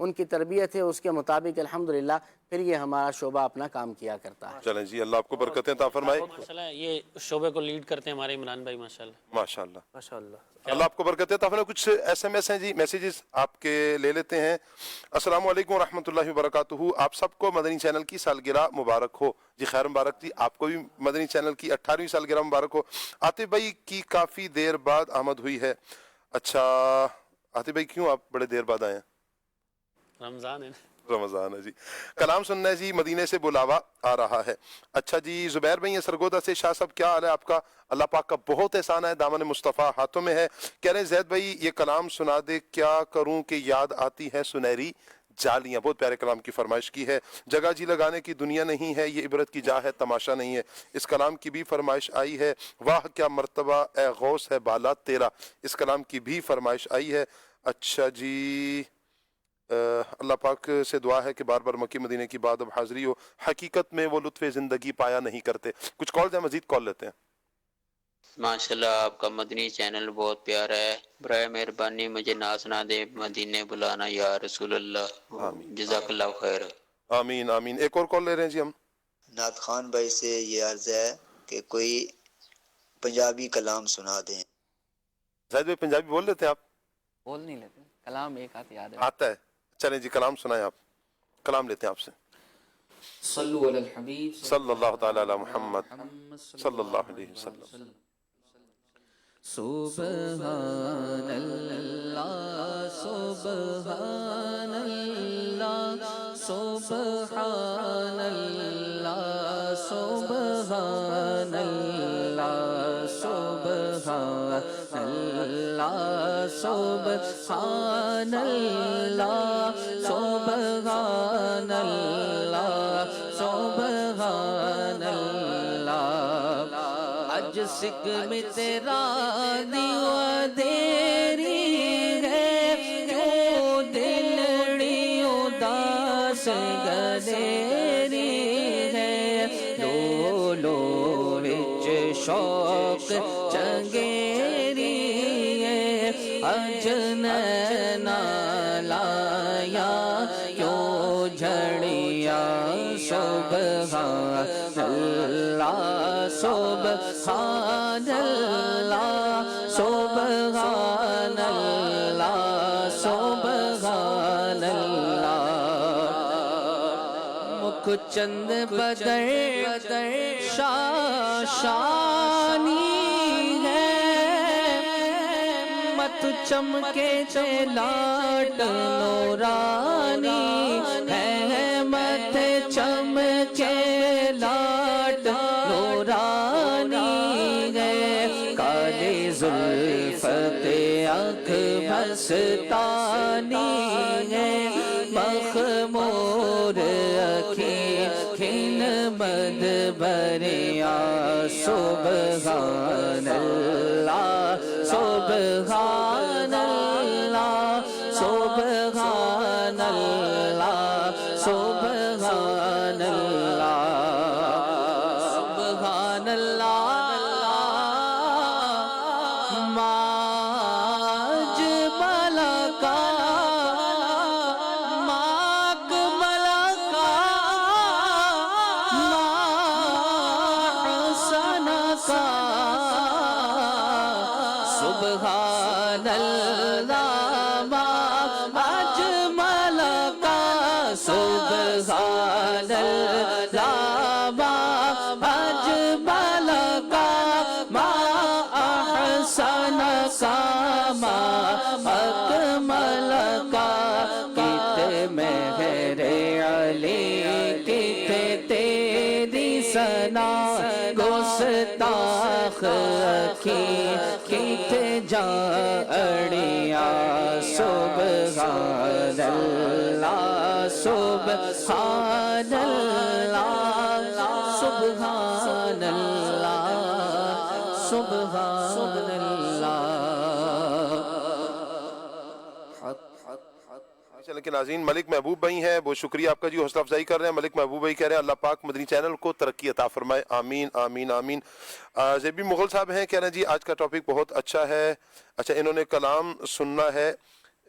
ان کی تربیت ہے اس کے مطابق الحمدللہ پھر یہ ہمارا شعبہ اپنا کام کیا کرتا ہے۔ چلیں جی، اللہ آپ کو برکتیں عطا فرمائے۔ ماشاءاللہ یہ شعبے کو لیڈ کرتے ہیں ہمارے عمران بھائی ماشاءاللہ۔ ماشاءاللہ ماشاءاللہ۔ اللہ آپ کو برکتیں عطا فرمائے۔ کچھ SMS ہیں جی، میسیجز آپ کے لے لیتے ہیں۔ السلام علیکم ورحمۃ اللہ وبرکاتہ، آپ سب کو مدنی چینل کی سالگرہ مبارک ہو۔ جی خیر مبارک جی، آپ کو بھی مدنی چینل کی 18ویں سالگرہ مبارک ہو۔ عاطف بھائی کی کافی دیر بعد آمد ہوئی ہے۔ اچھا عاطف بھائی کیوں آپ بڑے دیر بعد آئے ہیں؟ رمضان ہے، رمضان ہے جی۔ کلام سننا ہے جی، مدینے سے بلاوا آ رہا ہے۔ اچھا جی زبیر بھائی ہیں سرگودا سے، شاہ صاحب کیا حال ہے آپ کا؟ اللہ پاک کا بہت احسان ہے، دامن مصطفیٰ ہاتھوں میں ہے۔ کہہ رہے ہیں زید بھائی یہ کلام سنا دے، کیا کروں کہ یاد آتی ہے سنہری جالیاں۔ بہت پیارے کلام کی فرمائش کی ہے۔ جگہ جی لگانے کی دنیا نہیں ہے، یہ عبرت کی جا ہے، تماشا نہیں ہے۔ اس کلام کی بھی فرمائش آئی ہے، واہ کیا مرتبہ اے غوث ہے بالا تیرا، اس کلام کی بھی فرمائش آئی ہے۔ اچھا جی اللہ پاک سے دعا ہے کہ بار بار مکی مدینے کی بات اب حاضری ہو، حقیقت میں وہ لطف زندگی پایا نہیں کرتے۔ کچھ کال ہیں، مزید کال لیتے ہیں۔ ماشاءاللہ آپ کا مدنی چینل بہت پیارا ہے، برائے مہربانی مجھے ناز نہ دے مدینے بلانا یا رسول اللہ، جزاک اللہ خیر۔ آمین آمین۔ ایک اور کال لے رہے ہیں جی ہم۔ نعت خان بھائی سے یہ عرض ہے کہ کوئی پنجابی کلام سنا دیں۔ زاہد بھائی پنجابی بول لیتے ہیں آپ؟ بول نہیں لیتے، کلام ایک آدھ یاد ہے۔ آتا ہے، چلیں جی کلام سنائیں آپ، کلام لیتے ہیں آپ سے۔ صلو علی الحبیب صلی اللہ تعالی علی محمد صلی اللہ علیہ وسلم۔ سبحان اللہ سبحان اللہ سبحان اللہ سبحان اللہ سبحان اللہ سبحان اللہ سبحان اللہ سبحان اللہ۔ اج سکھ میں تیرا دیوا دیری ہے، کیوں دلڑی اداس گدیری ہے، لو لو وچ شوق چنگیری ہے، اج نینا لایا کیوں جھڑیا، سبحان اللہ سبحان اللہ سبحان اللہ سبحان اللہ۔ مکھ چند بدر شانی ہے، مت چمکے لاٹ نورانی ہے، مت چمکے لاٹ نورانی ہے، کالی زلفت آنکھ مستانی ہے، مخمور اکھیں مد بریا، سبحان اللہ سبحان اللہ سبحان اللہ سبحان اللہ سبحان اللہ۔ ماج ملکا ماک ملکا سنکا، سبحان اللہ ماج ملکا، سبحان اللہ ماج ملکا، ما احسن ما اکمل کا، کتے مہر علی کتے تیری ثنا، گستاخ اکھی کتے جا اڑیا، سبحان اللہ سبحان اللہ سبحان اللہ سبحان اللہ۔ لیکن ناظرین ملک محبوب بھائی ہیں، بہت شکریہ آپ کا جی، حوصلہ افزائی کر رہے ہیں۔ ملک محبوب بھائی کہہ رہے ہیں اللہ پاک مدنی چینل کو ترقی عطا فرمائے، آمین آمین آمین۔ زیبی مغل صاحب ہیں، کہہ رہے ہیں جی آج کا ٹاپک بہت اچھا ہے۔ اچھا انہوں نے کلام سننا ہے،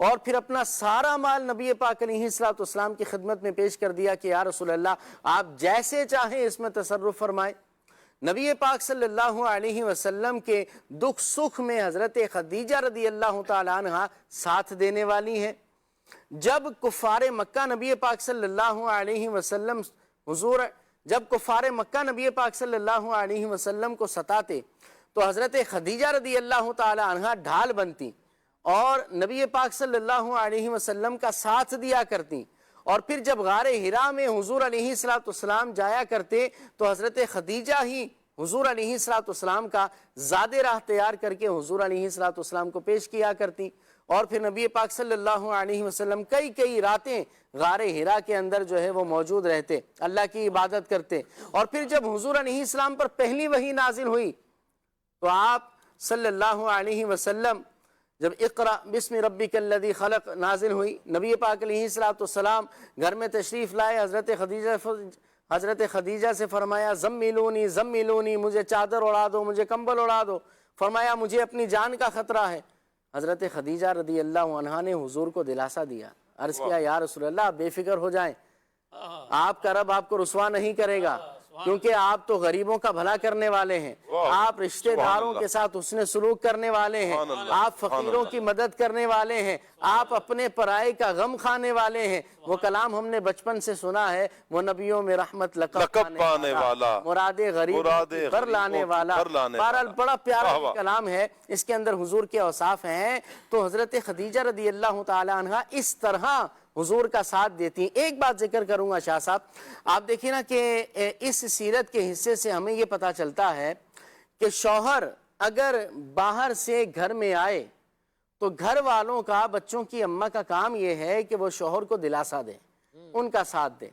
اور پھر اپنا سارا مال نبی پاک علیہ الصلوۃ والسلام کی خدمت میں پیش کر دیا کہ یا رسول اللہ آپ جیسے چاہیں اس میں تصرف فرمائیں۔ نبی پاک صلی اللہ علیہ وسلم کے دکھ سکھ میں حضرت خدیجہ رضی اللہ تعالیٰ عنہ ساتھ دینے والی ہیں۔ جب کفار مکہ نبی پاک صلی اللہ علیہ وسلم جب کفار مکہ نبی پاک صلی اللہ علیہ وسلم کو ستاتے تو حضرت خدیجہ رضی اللہ تعالیٰ عنہ ڈھال بنتی اور نبی پاک صلی اللہ علیہ وسلم کا ساتھ دیا کرتی، اور پھر جب غار حرا میں حضور علیہ الصلوۃ والسلام جایا کرتے تو حضرت خدیجہ ہی حضور علیہ الصلوۃ والسلام کا زاد راہ تیار کر کے حضور علیہ الصلوۃ والسلام کو پیش کیا کرتی، اور پھر نبی پاک صلی اللہ علیہ وسلم کئی راتیں غار حرا کے اندر جو ہے وہ موجود رہتے، اللہ کی عبادت کرتے۔ اور پھر جب حضور علیہ السلام پر پہلی وحی نازل ہوئی تو آپ صلی اللہ علیہ وسلم جب اقرأ بسم ربک الذی خلق نازل ہوئی، نبی پاک علیہ السلام گھر میں تشریف لائے، حضرت خدیجہ سے فرمایا زملونی زملونی، مجھے چادر اڑا دو، مجھے کمبل اڑا دو، فرمایا مجھے اپنی جان کا خطرہ ہے۔ حضرت خدیجہ رضی اللہ عنہا نے حضور کو دلاسا دیا، عرض کیا یا رسول اللہ آپ بے فکر ہو جائیں، آپ کا رب آپ کو رسوا نہیں کرے گا، کیونکہ آپ تو غریبوں کا بھلا کرنے والے ہیں، آپ رشتہ داروں کے ساتھ حسن سلوک کرنے والے ہیں، آپ فقیروں کی مدد کرنے والے ہیں، آپ اپنے پرائے کا غم کھانے والے ہیں۔ وہ کلام ہم نے بچپن سے سنا ہے، وہ نبیوں میں رحمت لقب پانے والا، مراد غریب پر لانے والا۔ بہرحال بڑا پیارا کلام ہے، اس کے اندر حضور کے اوصاف ہیں۔ تو حضرت خدیجہ رضی اللہ تعالی عنہ اس طرح حضور کا ساتھ دیتی۔ ایک بات ذکر کروں گا شاہ صاحب، آپ دیکھیں نا کہ اس سیرت کے حصے سے ہمیں یہ پتہ چلتا ہے کہ شوہر اگر باہر سے گھر میں آئے تو گھر والوں کا، بچوں کی اماں کا کام یہ ہے کہ وہ شوہر کو دلاسا دے، ان کا ساتھ دے۔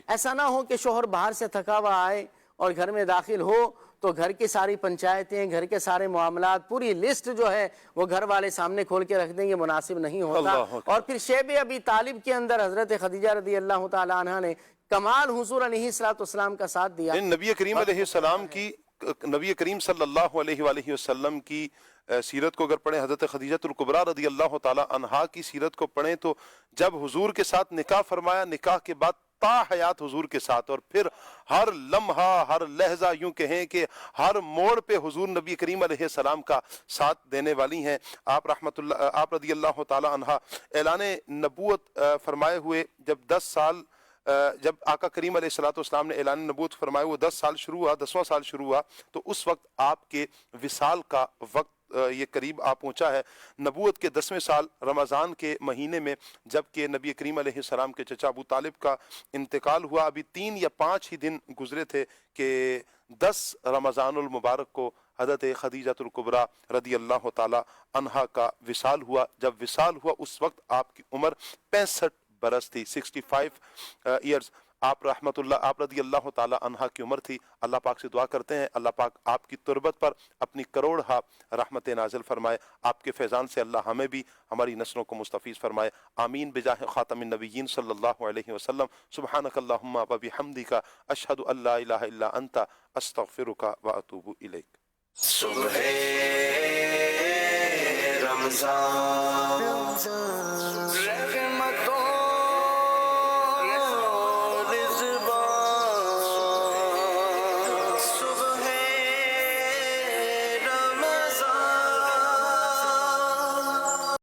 ایسا نہ ہو کہ شوہر باہر سے تھکا ہوا آئے اور گھر میں داخل ہو تو گھر کی ساری پنچایتیں، گھر کے سارے معاملات، پوری لسٹ جو ہے وہ گھر والے سامنے کھول کے رکھ دیں، یہ مناسب نہیں ہوتا۔ اور پھر شیب ابی طالب کے اندر حضرت خدیجہ رضی اللہ تعالی عنہ نے کمال حضور علیہ الصلوۃ والسلام کا ساتھ دیا۔ نبی کریم علیہ السلام کی، نبی کریم صلی اللہ علیہ وآلہ وسلم کی سیرت کو اگر پڑھیں، حضرت خدیجہ الکبریٰ رضی اللہ تعالی عنہا کی سیرت کو پڑھیں تو جب حضور کے ساتھ نکاح فرمایا، نکاح کے بعد تا حیات حضور کے ساتھ، اور پھر ہر لمحہ، ہر لہجہ، یوں کہیں کہ ہر موڑ پہ حضور نبی کریم علیہ السلام کا ساتھ دینے والی ہیں۔ آپ رضی اللہ تعالی عنہ اعلان نبوت فرمائے ہوئے جب 10 سال، جب آقا کریم علیہ السلام نے اعلان نبوت فرمائے ہوئے 10 سال شروع ہوا، 10واں سال شروع ہوا، تو اس وقت آپ کے وصال کا وقت یہ قریب آ پہنچا ہے۔ نبوت کے 10ویں سال رمضان کے مہینے میں جبکہ نبی کریم علیہ السلام کے چچا ابو طالب کا انتقال ہوا، ابھی 3 یا 5 ہی دن گزرے تھے کہ 10 رمضان المبارک کو حضرت خدیجہ الکبریٰ رضی اللہ تعالی عنہا کا وصال ہوا۔ جب وصال ہوا اس وقت آپ کی عمر 65 برس تھی، 65 ایئرز۔ آپ رضی اللہ تعالی عنہا کی عمر تھی۔ اللہ پاک سے دعا کرتے ہیں اللہ پاک آپ کی تربت پر اپنی کروڑ ہا رحمت نازل فرمائے، آپ کے فیضان سے اللہ ہمیں بھی ہماری نسلوں کو مستفیض فرمائے، آمین بجاہ خاتم النبیین صلی اللہ علیہ وسلم۔ سبحانک اللہم و بحمدک، اشہد ان لا الہ الا انت، استغفرک و اتوب الیک۔ صبح رمضان